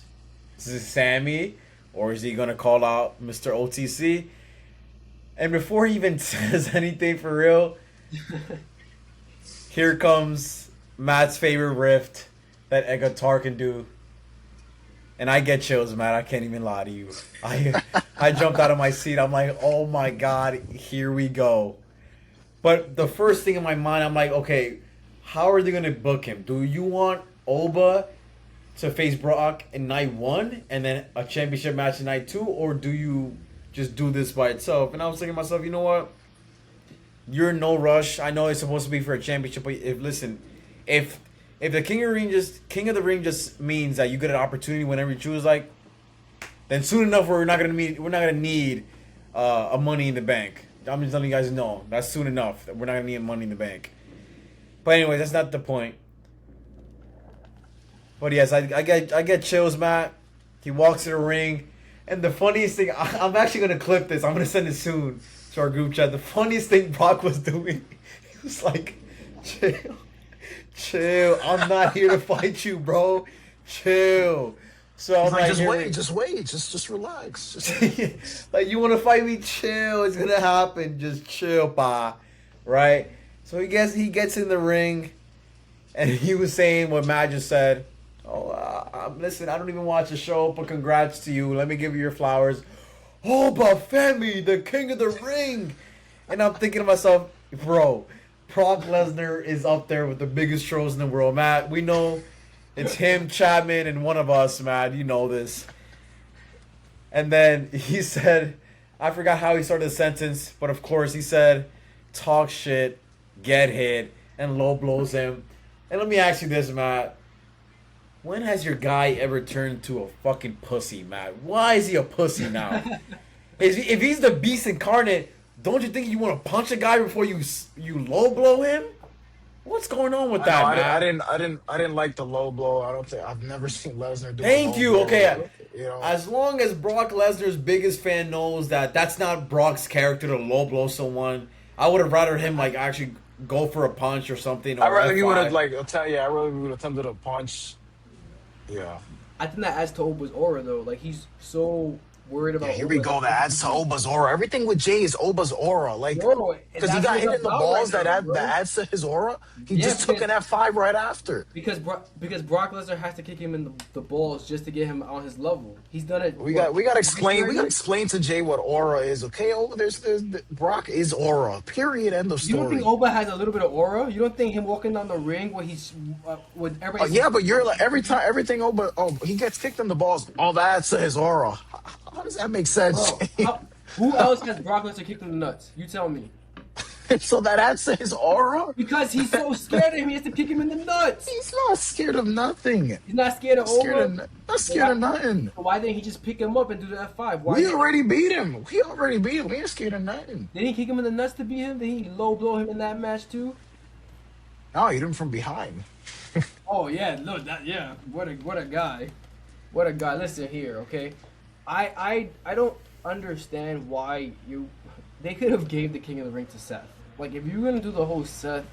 Sami, or is he gonna call out Mr. OTC? And before he even says anything for real, here comes Matt's favorite riff that a guitar can do. And I get chills, Matt. I can't even lie to you. I jumped out of my seat. I'm like, oh my God, here we go. But the first thing in my mind, I'm like, okay, how are they going to book him? Do you want Oba to face Brock in night 1 and then a championship match in night 2? Or do you just do this by itself? And I was thinking to myself, you know what? You're in no rush. I know it's supposed to be for a championship, but if the King of the Ring just means that you get an opportunity whenever you choose, like, then soon enough we're not gonna need a Money in the Bank. I'm just letting you guys know that's soon enough that we're not gonna need Money in the Bank. But anyway, that's not the point. But yes, I get chills, Matt. He walks to the ring, and the funniest thing, I'm actually gonna clip this. I'm gonna send it soon to our group chat. The funniest thing Brock was doing, he was like, chill. I'm not here to fight you, bro. Chill. So I'm like, like, just wait, just relax. like, you want to fight me? Chill. It's gonna happen. Just chill, pa. Right? So he gets in the ring, and he was saying what Matt just said. Oh, listen, I don't even watch the show, but congrats to you. Let me give you your flowers. Oh, but Femi, the King of the Ring. And I'm thinking to myself, bro, Brock Lesnar is up there with the biggest trolls in the world. Matt, we know it's him, Chapman, and one of us, Matt. You know this. And then he said, I forgot how he started the sentence, but of course he said, talk shit, get hit, and low blows him. And let me ask you this, Matt. When has your guy ever turned to a fucking pussy, Matt? Why is he a pussy now? If he's the beast incarnate, don't you think you want to punch a guy before you low blow him? What's going on with that, man? I didn't like the low blow. I've never seen Lesnar do. Thank a you. low Okay, blow, you know. as long as Brock Lesnar's biggest fan knows that that's not Brock's character to low blow someone, I would have rather him like actually go for a punch or something. Or I rather he would have F5. I really would have attempted a punch. Yeah. I think that adds to Oba's aura though. Like he's so worried about. Here we go. That adds to Oba's aura. Everything with Jay is Oba's aura. Like, because he got hit in the balls, that adds to his aura. He just took an F5 right after. Because Brock Lesnar has to kick him in the balls just to get him on his level. He's done it. We got to explain to Jay what aura is. Okay, there's Brock is aura. Period. End of story. You don't think Oba has a little bit of aura? You don't think him walking down the ring where he's with everybody? Yeah, but you're like everything Oba. Oh, he gets kicked in the balls. All that adds to his aura. How does that make sense? Who else has Brock Lesnar kicked in the nuts? You tell me. So that adds to his aura? Because he's so scared of him, he has to kick him in the nuts. He's not scared of nothing. He's not scared of Oba? Not scared of nothing. Why didn't he just pick him up and do the F5? We already beat him. We ain't scared of nothing. Did he kick him in the nuts to beat him? Did he low blow him in that match too? No, he hit him from behind. Oh yeah, look that What a guy. What a guy. Listen here, okay? I don't understand why they could have gave the King of the Ring to Seth. Like if you were gonna do the whole Seth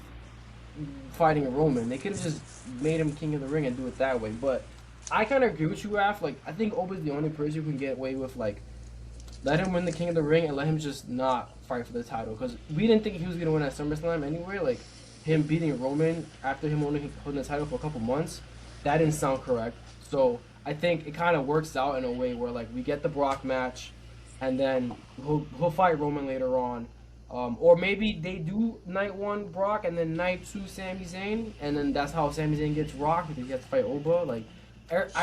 fighting Roman, they could have just made him King of the Ring and do it that way. But I kind of agree with you, Raph. Like I think Oba's the only person who can get away with like let him win the King of the Ring and let him just not fight for the title because we didn't think he was gonna win at SummerSlam anyway. Like him beating Roman after him only holding the title for a couple months, that didn't sound correct. So I think it kind of works out in a way where like we get the Brock match, and then he'll fight Roman later on, or maybe they do night 1 Brock and then night 2 Sami Zayn, and then that's how Sami Zayn gets rocked because he has to fight Oba. Like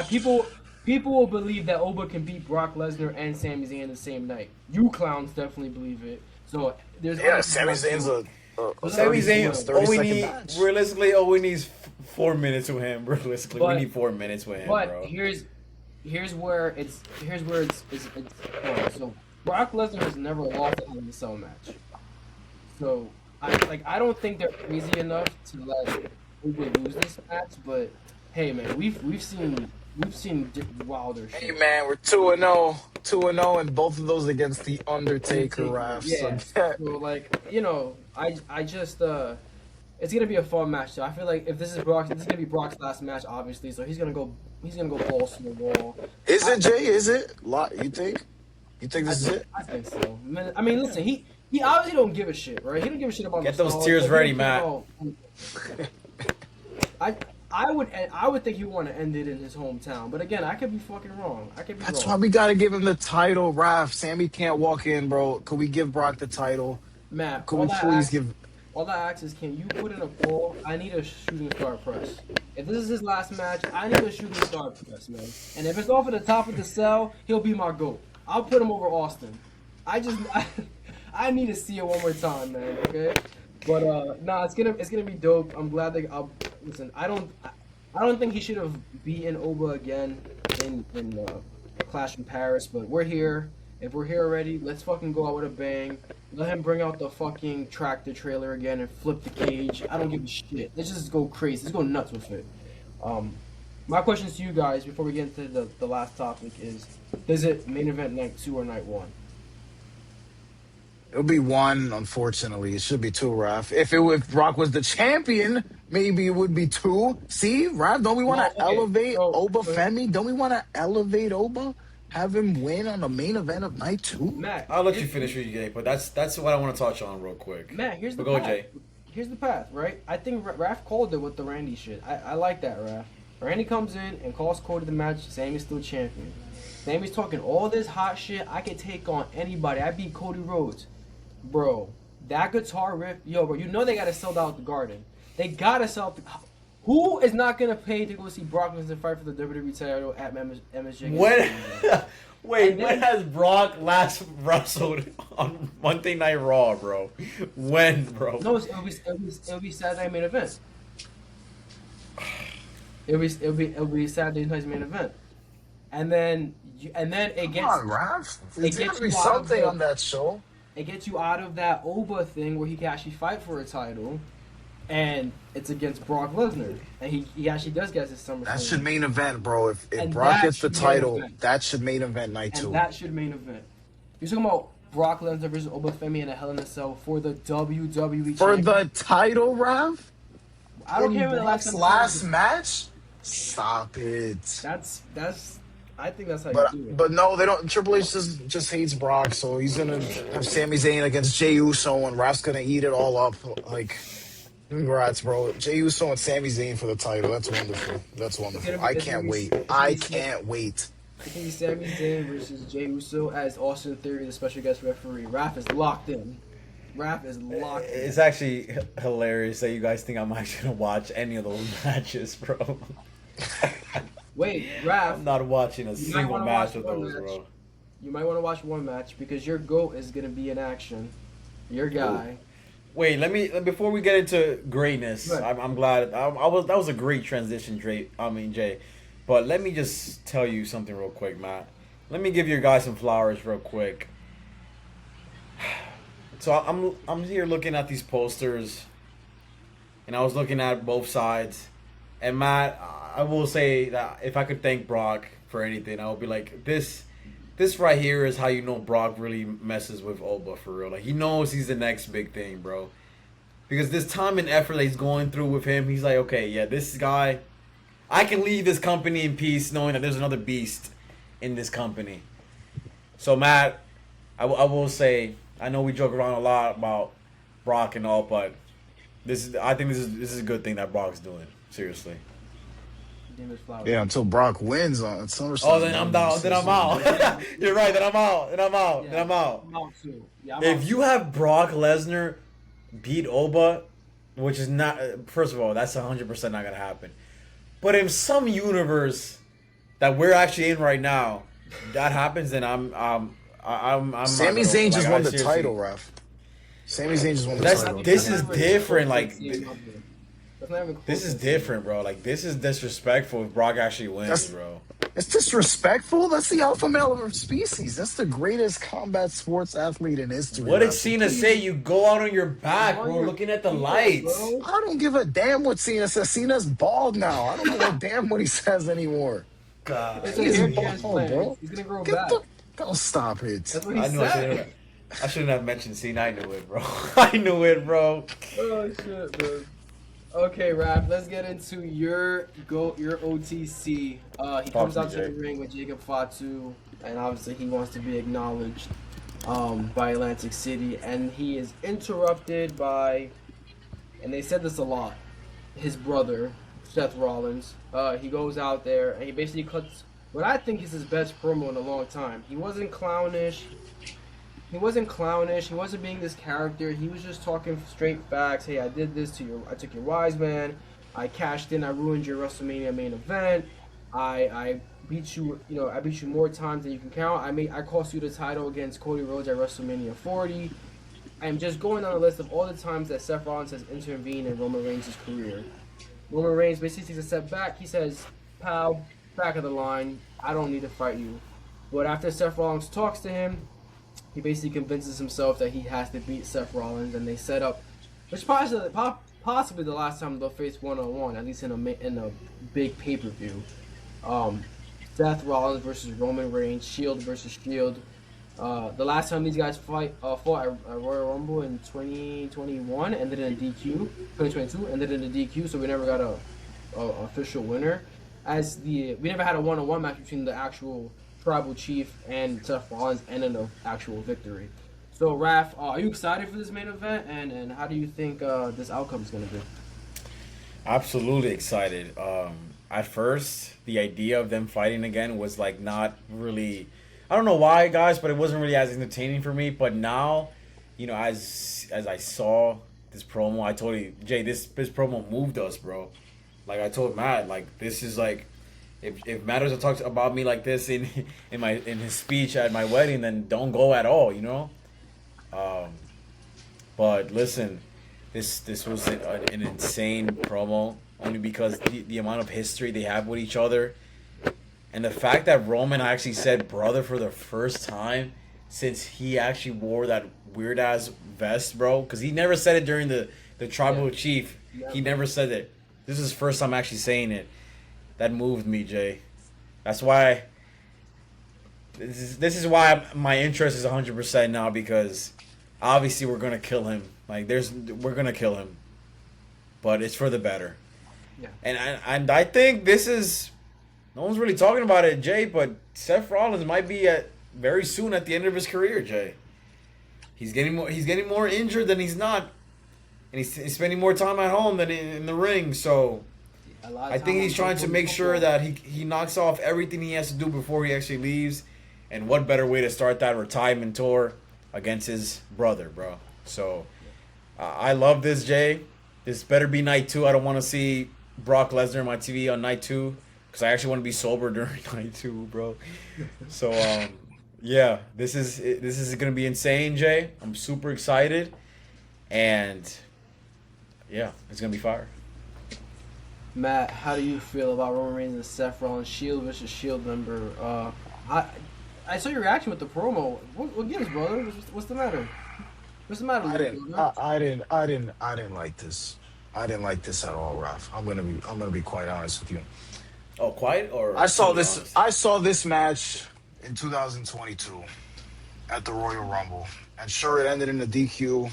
people People will believe that Oba can beat Brock Lesnar and Sami Zayn the same night. You clowns definitely believe it. So there's Yeah, other people Sami that Zayn's do. a Those are Sami 30, people Zayn, that- 30 all we second need, match. realistically, all we need is 4 minutes with him. Realistically, we But- need 4 minutes with him, But bro. here's where it's fun. So Brock Lesnar has never lost a Hell in a Cell match. So I don't think they're crazy enough to let Uber lose this match. But hey, man, we've seen wilder Hey shit. man, we're 2-0, 2-0, and both of those against the Undertaker, Raf. Yeah. So, So like I just it's gonna be a fun match. So I feel like if this is gonna be Brock's last match, obviously. So he's gonna go balls to the wall. is it Jay? Is it? You think? You think this is it? I think so. I mean, listen, he obviously don't give a shit, right? He don't give a shit about Get the those stars, tears like, ready, he don't Matt. care about- I would think he would want to end it in his hometown, but again, I could be fucking wrong. I could be That's why wrong. we gotta give him the title, Raf. Sammy can't walk in, bro. Could we give Brock the title? Matt, Could we please give? all I ask is, can you put in a poll? I need a shooting star press. If this is his last match, I need a shooting star press, man. And if it's off at the top of the cell, he'll be my GOAT. I'll put him over Austin. I need to see it one more time, man. Okay, but nah, it's gonna be dope. I'm glad that listen. I don't think he should have beaten Oba again in Clash in Paris, but we're here. If we're here already, let's fucking go out with a bang. Let him bring out the fucking tractor trailer again and flip the cage. I don't give a shit. Let's just go crazy. Let's go nuts with it. My questions to you guys before we get into the last topic is: does it main event night 2 or night 1? It'll be one, unfortunately. It should be two, Raf. If Brock was the champion, maybe it would be two. See, Raf, don't we want to Well, okay, elevate so- Oba Femi? Don't we want to elevate Oba? Have him win on the main event of night 2? Matt, I'll let you finish what you get, but that's what I want to touch on real quick. Matt, here's the But go, path. Jay. Here's the path, right? I think Raph called it with the Randy shit. I like that, Raph. Randy comes in and calls Cody the match. Sammy's still champion. Sammy's talking all this hot shit. I could take on anybody. I beat Cody Rhodes. Bro, that guitar riff, yo, bro, you know they gotta sell out the Garden. They gotta sell. Who is not gonna pay to go see Brock Lesnar fight for the WWE title at MSG? When? Wait, And then- when has Brock last wrestled on Monday Night Raw, bro? When, bro? No, it'll be Saturday main event. It'll be Saturday night's main event, and then it gets Come on, Raf. it There's gets got to be you out of something the- on that show. it gets you out of that Oba thing where he can actually fight for a title, and it's against Brock Lesnar, and he actually does get his SummerSlam. That should main event, bro. If And Brock that gets the should main title, event. that should main event night 2. and that should main event. You're talking about Brock Lesnar versus Oba Femi in a Hell in a Cell for the WWE For Champion. the title, Raf? I don't care when the Brock's time- last match? Stop it. That's I think that's how But you do it. but no, they don't. Triple H just hates Brock, so he's gonna have Sami Zayn against Jey Uso, and Raf's gonna eat it all up. Like, congrats, bro. Jey Uso and Sami Zayn for the title. That's wonderful. That's wonderful. I can't wait. I can't wait. It can be Sami Zayn versus Jey Uso as Austin Theory, the special guest referee. Raph is locked in. Raph is locked in. It's actually hilarious that you guys think I'm actually gonna watch any of those matches, bro. Wait, Raph, I'm not watching a might single wanna match watch of one those, match. bro. you might want to watch one match because your GOAT is going to be in action. Your guy. Wait, before we get into greatness, Right. I'm glad that was a great transition, Jay. But let me just tell you something real quick, Matt. Let me give your guys some flowers real quick. So I'm here looking at these posters, and I was looking at both sides. And Matt, I will say that if I could thank Brock for anything, I would be like, this right here is how you know Brock really messes with Oba for real. Like, he knows he's the next big thing, bro. Because this time and effort that he's going through with him, he's like, okay, yeah, this guy, I can leave this company in peace knowing that there's another beast in this company. So, Matt, I will say, I know we joke around a lot about Brock and all, but I think this is a good thing that Brock's doing. Seriously. Damage Flowers. Yeah, until Brock wins on SummerSlam. Oh, then I'm down. Then I'm out. You're right. Then I'm out. Then I'm out. Then I'm out. I'm out too. Yeah, I'm If out. you have Brock Lesnar beat Oba, which is not, first of all, that's 100% not gonna happen. But in some universe, that we're actually in right now, that happens, then I'm not Sami gonna, Zayn like, just I won the seriously. title, ref. Sami Zayn just won the That's title. this is That's not even different. close Like to seeing nothing. That's not even close this is to seeing different, bro. Like this is disrespectful if Brock actually wins, That's bro. it's disrespectful. That's the alpha male of our species. That's the greatest combat sports athlete in history. What did ref. Cena say? You go out on your back, On bro, your looking at the feet, lights. bro. I don't give a damn what Cena says. Cena's bald now. I don't give a damn what he says anymore. God, It's a He's hair bald, transplant. bro. He's gonna grow Get back. the, don't stop it. That's what he I knew I said. shouldn't. I shouldn't have mentioned Cena. I knew it, bro. I knew it, bro. Oh shit, bro. Okay, Raph, let's get into your OTC. He comes out to the ring with Jacob Fatu, and obviously he wants to be acknowledged by Atlantic City, and he is interrupted by, and they said this a lot, his brother, Seth Rollins. He goes out there and he basically cuts what I think is his best promo in a long time. He wasn't clownish. He wasn't being this character. He was just talking straight facts. Hey, I did this to I took your wise man. I cashed in. I ruined your WrestleMania main event. I beat you. I beat you more times than you can count. I cost you the title against Cody Rhodes at WrestleMania 40. I'm just going down a list of all the times that Seth Rollins has intervened in Roman Reigns' career. Roman Reigns basically takes a step back. He says, "Pal, back of the line. I don't need to fight you." But after Seth Rollins talks to him, he basically convinces himself that he has to beat Seth Rollins, and they set up, which is possibly the last time they'll face one-on-one, at least in a big pay-per-view. Seth Rollins versus Roman Reigns, Shield versus Shield. The last time these guys fought at Royal Rumble in 2021, ended in a DQ. 2022 ended in a DQ, so we never got a official winner. We never had a one-on-one match between the actual Tribal Chief and Seth Rollins and an actual victory. So, Raph, are you excited for this main event, and how do you think this outcome is going to be? Absolutely excited. At first, the idea of them fighting again was like not really. I don't know why, guys, but it wasn't really as entertaining for me. But now, as I saw this promo, I told you, Jay, this promo moved us, bro. Like I told Matt, like this is like. If Matt doesn't talk about me like this in his speech at my wedding, then don't go at all, But listen, this was an insane promo, only because the amount of history they have with each other, and the fact that Roman actually said brother for the first time since he actually wore that weird ass vest, bro. Because he never said it during the Tribal Chief. He never said it. This is his first time actually saying it. That moved me, Jay. That's why. This is why my interest is 100% now, because obviously we're gonna kill him. Like we're gonna kill him, but it's for the better. Yeah. And I think this is. No one's really talking about it, Jay. But Seth Rollins might be very soon at the end of his career, Jay. He's getting more injured than he's not, and he's spending more time at home than in the ring. So. I think he's trying to make sure that he knocks off everything he has to do before he actually leaves. And what better way to start that retirement tour against his brother, bro. So, I love this, Jay. This better be night 2. I don't want to see Brock Lesnar on my TV on night 2. Because I actually want to be sober during night 2, bro. So, yeah. This is going to be insane, Jay. I'm super excited. And, yeah, it's going to be fire. Matt, how do you feel about Roman Reigns and Seth Rollins, Shield versus Shield member? I saw your reaction with the promo. What gives, brother? What's the matter? What's the matter? I didn't like this. I didn't like this at all, Ralph. I'm gonna be quite honest with you. Oh, quiet or I saw this match in 2022 at the Royal Rumble, and sure, it ended in a DQ,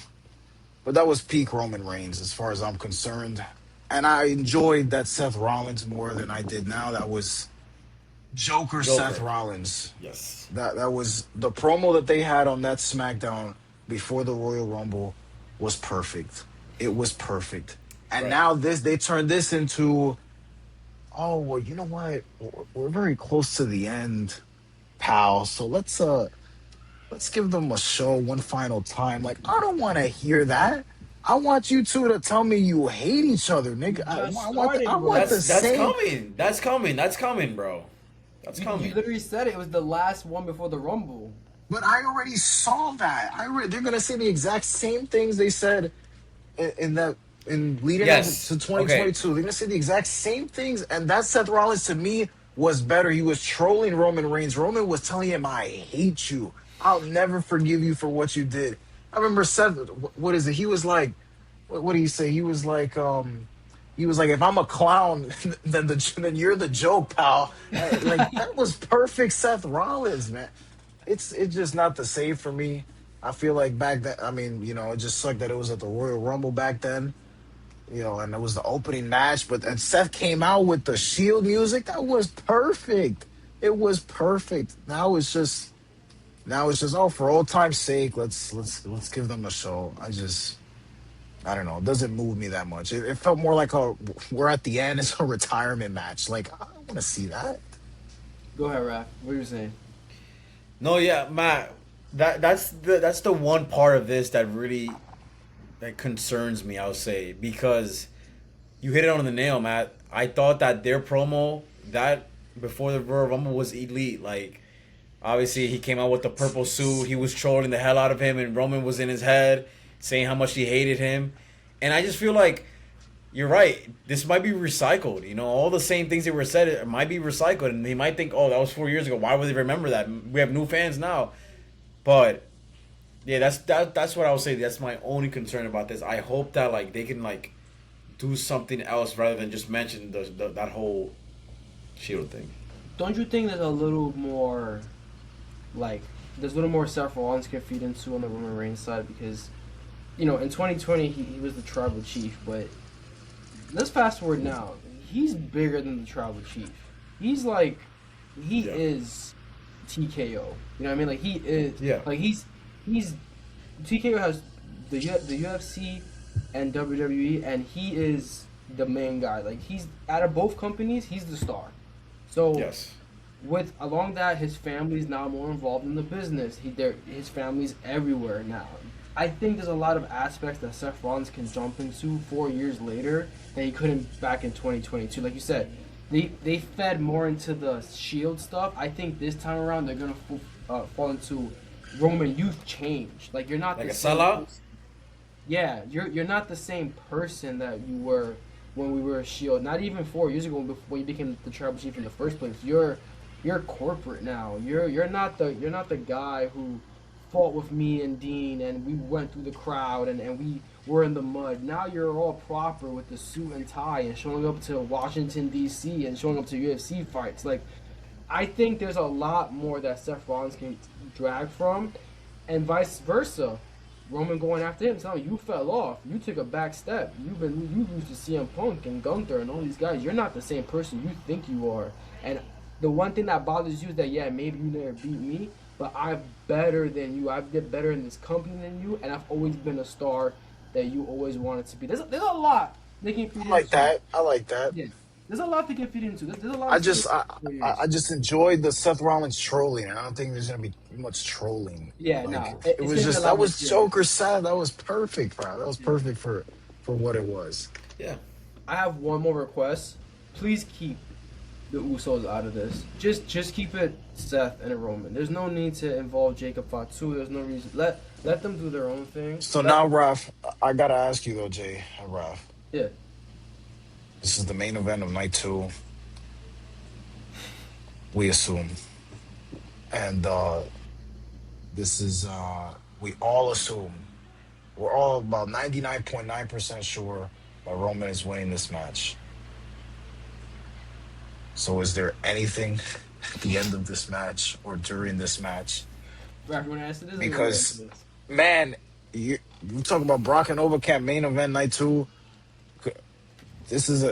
but that was peak Roman Reigns as far as I'm concerned. And I enjoyed that Seth Rollins more than I did now. That was Joker. Seth Rollins. Yes. That was the promo that they had on that SmackDown before the Royal Rumble was perfect. It was perfect. And now they turned this into, oh, well, you know what? We're very close to the end, pal. So let's give them a show one final time. Like, I don't want to hear that. I want you two to tell me you hate each other, nigga. I want the same. That's coming. That's coming, bro. That's You coming. literally said it was the last one before the Rumble. But I already saw that. They're gonna say the exact same things they said in that in leading up to Yes. Okay. 2022. They're gonna say the exact same things, and that Seth Rollins to me was better. He was trolling Roman Reigns. Roman was telling him, "I hate you. I'll never forgive you for what you did." I remember Seth. What is it? He was like, what did he say? He was like, if I'm a clown, then you're the joke, pal. Like that was perfect, Seth Rollins, man. It's just not the same for me. I feel like back then, I mean, it just sucked that it was at the Royal Rumble back then, and it was the opening match. But and Seth came out with the Shield music. That was perfect. It was perfect. Now it's just oh, for old time's sake, let's give them a show. I don't know. It doesn't move me that much. It felt more like we're at the end. It's a retirement match. Like I don't want to see that. Go ahead, Raph. What are you saying? No, yeah, Matt. That's the one part of this that really that concerns me. I'll say because you hit it on the nail, Matt. I thought that their promo that before the Royal Rumble was elite. Like obviously he came out with the purple suit. He was trolling the hell out of him, and Roman was in his head saying how much he hated him. And I just feel like you're right. This might be recycled. All the same things that were said it might be recycled, and they might think, "Oh, that was 4 years ago. Why would they remember that?" We have new fans now, but yeah, that's what I would say. That's my only concern about this. I hope that like they can like do something else rather than just mention that whole Shield thing. Don't you think there's a little more, like, there's a little more Seth Rollins can feed into on the Roman Reigns side because, in 2020 he was the tribal chief, but let's fast forward now. He's bigger than the tribal chief. He's like, he is TKO. You know what I mean? Like he is. Yeah. Like he's TKO has the UFC and WWE, and he is the main guy. Like he's out of both companies, he's the star. So Yes. with along that, his family's now more involved in the business. His family's everywhere now. I think there's a lot of aspects that Seth Rollins can jump into 4 years later that he couldn't back in 2022. Like you said, they fed more into the Shield stuff. I think this time around they're gonna fall into Roman. You've changed. Like you're not Like the a same sellout? person. Yeah, you're not the same person that you were when we were a Shield. Not even 4 years ago before you became the tribal chief in the first place. You're corporate now. You're not the guy who fought with me and Dean and we went through the crowd and we were in the mud. Now you're all proper with the suit and tie and showing up to Washington DC and showing up to UFC fights. Like I think there's a lot more that Seth Rollins can drag from, and vice versa. Roman going after him, telling you fell off. You took a back step. You lose to CM Punk and Gunther and all these guys. You're not the same person you think you are. And the one thing that bothers you is that maybe you never beat me, but I'm better than you. I've did better in this company than you, and I've always been a star that you always wanted to be. There's a lot they can feed I like into. that. I like that. Yeah. There's a lot they can feed into. There's a lot. I of just stuff I, for years. I I just enjoyed the Seth Rollins trolling. I don't think there's gonna be much trolling. Yeah, Like no. it It's was gonna be just a that lot more was serious. Joker Seth. That was perfect, bro. That was perfect for what it was. Yeah. I have one more request. Please keep the Usos out of this. Just keep it Seth and Roman. There's no need to involve Jacob Fatu. There's no reason. Let them do their own thing. So now, Raf, I gotta ask you though, Jay, Raf. Yeah. This is the main event of night 2. We assume, and this is we all assume. We're all about 99.9% sure that Roman is winning this match. So is there anything at the end of this match or during this match? Raph, you want to answer this? Because, man, you talk about Brock and Overcamp main event night 2. This is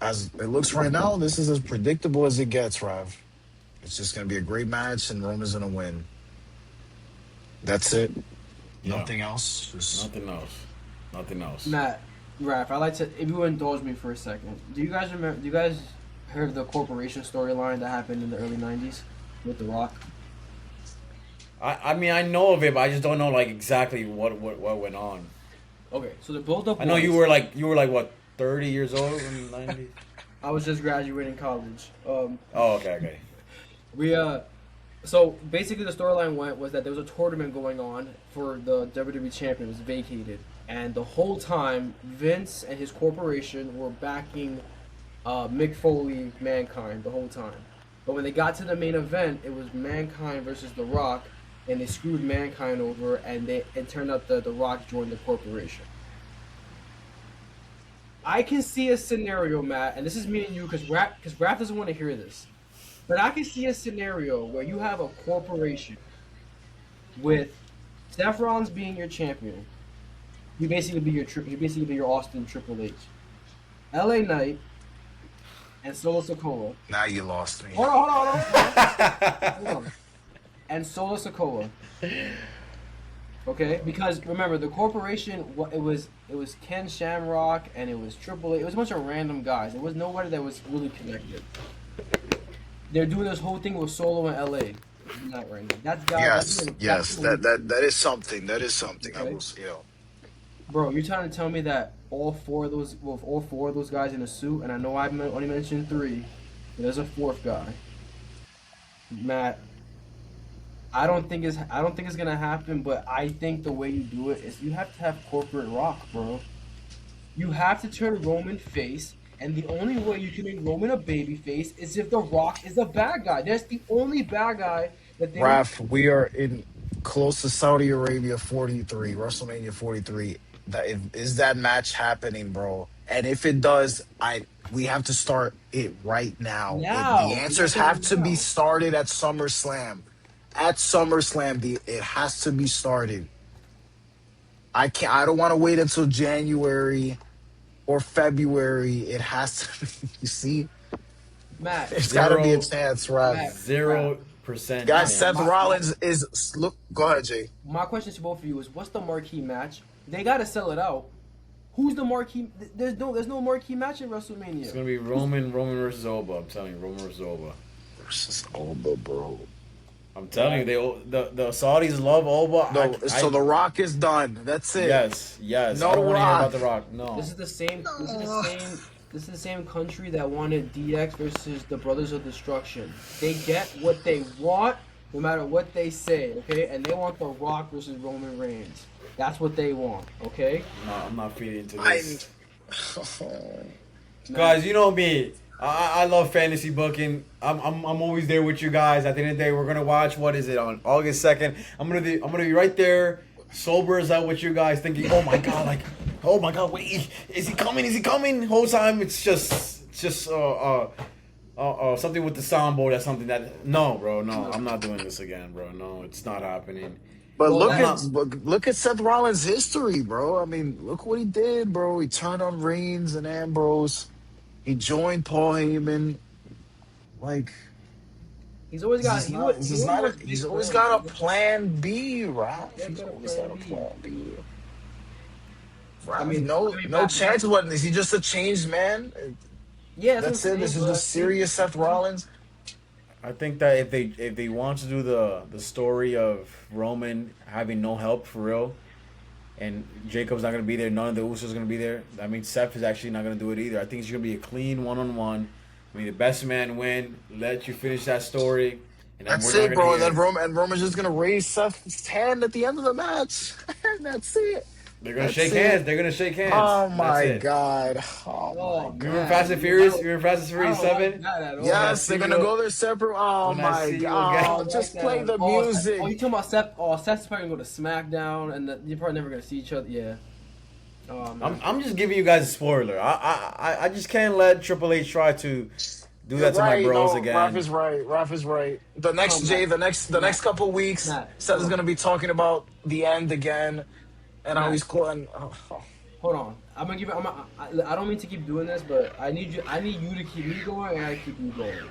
as it looks right now, this is as predictable as it gets, Rav. It's just going to be a great match, and Roman's going to win. That's it. Yeah. Nothing else. Just Nothing else. Nothing else. Matt, Raph, I like to. If you would indulge me for a second, do you guys remember? Do you guys heard of the corporation storyline that happened in the early '90s with The Rock? I mean I know of it, but I just don't know like exactly what went on. Okay, so the build-up. I know you were like what 30 years old in the 90s. I was just graduating college. Oh, okay. We So basically, the storyline was that there was a tournament going on for the WWE Champion. It was vacated, and the whole time Vince and his corporation were backing Mick Foley, Mankind, the whole time. But when they got to the main event, it was Mankind versus The Rock, and they screwed Mankind over, and it turned out that The Rock joined the corporation. I can see a scenario, Matt, and this is me and you, because Raph doesn't want to hear this. But I can see a scenario where you have a corporation with Seth Rollins being your champion. You basically be your Austin Triple H, LA Knight, and Solo Sikoa. Now you lost me. Hold on. Hold on. And Solo Sikoa. Okay, because remember the corporation. It was Ken Shamrock and it was Triple H. It was a bunch of random guys. There was nobody that was really connected. They're doing this whole thing with Solo in LA. Not right now. That's guys. Yes. That is something. That is something. Okay. I will, you know. Bro, you're trying to tell me that all four of those guys in a suit, and I know I only mentioned three. But there's a fourth guy. Matt, I don't think it's gonna happen, but I think the way you do it is you have to have corporate Rock, bro. You have to turn Roman face, and the only way you can make Roman a baby face is if The Rock is a bad guy. That's the only bad guy that they. Raf, we are in close to Saudi Arabia 43, WrestleMania 43. Is that match happening, bro? And if it does, we have to start it right now. Now. The answers have to be started at SummerSlam. At SummerSlam, it has to be started. I don't want to wait until January or February. It has to. You see, Matt, there's got to be a chance, right? 0%. Guys, Seth Rollins is look. Go ahead, Jay. My question to both of you is: what's the marquee match? They gotta sell it out. Who's the marquee? There's no marquee match in WrestleMania. It's gonna be Roman versus Oba. I'm telling you, Roman versus Oba. Versus Oba, bro. I'm telling you, the Saudis love Oba. No, so The Rock is done. That's it. Yes. No I don't want to hear Rock. about The Rock. No. This is the same. This is the same country that wanted DX versus the Brothers of Destruction. They get what they want, no matter what they say. Okay, and they want The Rock versus Roman Reigns. That's what they want. Okay. No, I'm not feeding into this. Oh. Guys, you know me. I love fantasy booking. I'm always there with you guys. At the end of the day, we're gonna watch. What is it on August 2nd? I'm gonna be right there, sober as out with you guys, thinking, oh my god, wait, is he coming? Is he coming? Whole time it's just something with the soundboard. That's something that no, bro, no, I'm not doing this again, bro. No, it's not happening. But look at Seth Rollins' history, bro. I mean, look what he did, bro. He turned on Reigns and Ambrose. He joined Paul Heyman. Like, he's always got. He's always got a plan B, right? He's always got a plan B. Right? I mean, no chance. What is he? Just a changed man? Yeah, that's it. This is the serious Seth Rollins. I think that if they want to do the story of Roman having no help for real, and Jacob's not going to be there, none of the Usos are going to be there, I mean, Seth is actually not going to do it either. I think it's going to be a clean one-on-one. I mean, the best man win, let you finish that story. And that's it, bro. And Roman's just going to raise Seth's hand at the end of the match. And that's it. They're going to shake hands. They're going to shake hands. Oh, my God. Oh, my God. Remember Fast and Furious? You remember Fast and Furious 7? Yes, they're going to go their separate. Oh, my God. Just play the music. Oh, you talking about Seth? Oh, Seth's probably going to go to SmackDown, and you're probably never going to see each other. Yeah. Oh, I'm just giving you guys a spoiler. I just can't let Triple H try to do that to my bros again. Raph is right. The next couple weeks, Seth is going to be talking about the end again. And I was calling. Hold on, I'm gonna give it. I don't mean to keep doing this, but I need you to keep me going, and I keep you going.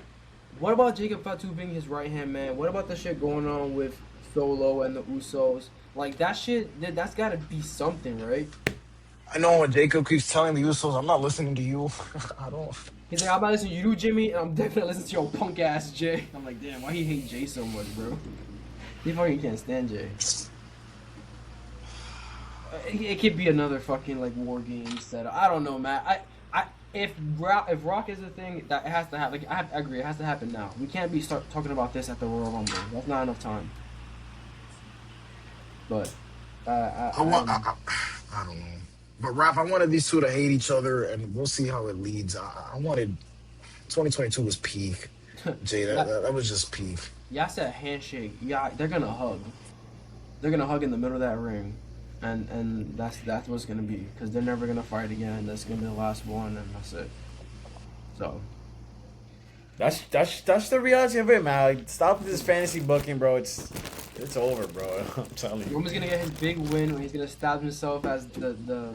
What about Jacob Fatu being his right hand man? What about the shit going on with Solo and the Usos? Like that shit, that's gotta be something, right? I know when Jacob keeps telling the Usos, I'm not listening to you. I don't. He's like, I'm not listening to you, Jimmy, and I'm definitely listening to your punk ass Jay. I'm like, damn, why he hate Jay so much, bro? He fucking can't stand Jay. It could be another fucking like war game setup. I don't know, man. if Rock is a thing, that it has to happen. Like I agree, it has to happen now. We can't be start talking about this at the Royal Rumble. That's not enough time. But I don't know. But Raph, I wanted these two to hate each other, and we'll see how it leads. I wanted 2022 was peak. Jay, that was just peak. Yeah, I said handshake. Yeah, they're gonna hug. They're gonna hug in the middle of that ring, and that's what it's gonna be because they're never gonna fight again. That's gonna be the last one, and that's it. So. That's the reality of it, man. Like, stop with this fantasy booking, bro. It's over, bro. I'm telling you. Roman's gonna get his big win when he's gonna stab himself as the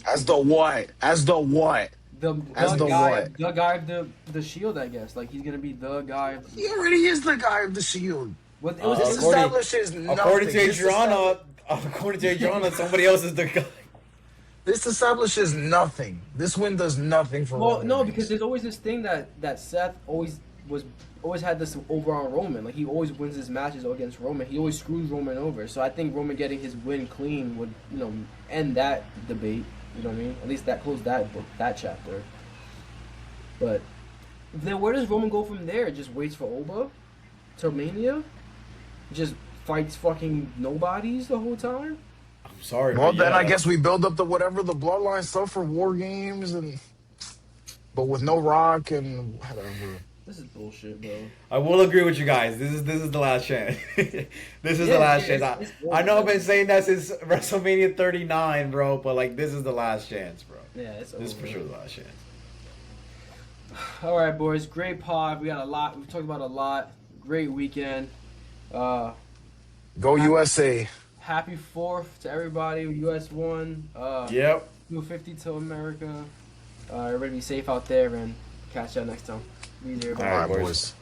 As the what? As the what? the guy of the Shield, I guess. Like he's gonna be the guy. He already is the guy of the Shield. What it was This establishes nothing. According to Adriana, somebody else is the guy. This establishes nothing. This win does nothing for Well, Roman no, Reigns. because there's always this thing that Seth always had this over on Roman. Like he always wins his matches against Roman. He always screws Roman over. So I think Roman getting his win clean would, end that debate. You know what I mean? At least that closed that book, that chapter. But then where does Roman go from there? Just waits for Oba till Mania? Just fights fucking nobodies the whole time? I'm sorry. Well, but then yeah. I guess we build up the bloodline stuff for War Games, but with no Rock and whatever. This is bullshit, bro. I will agree with you guys. This is the last chance. This is the last chance. I know I've been saying that since WrestleMania 39, bro, but like this is the last chance, bro. Yeah, it's over. This is for sure the last chance. All right, boys. Great pod. We got a lot. We've talked about a lot. Great weekend. Go USA. Happy 4th to everybody. US won. Yep. 250 to America. Everybody be safe out there and catch y'all next time. Be there, All right, boys.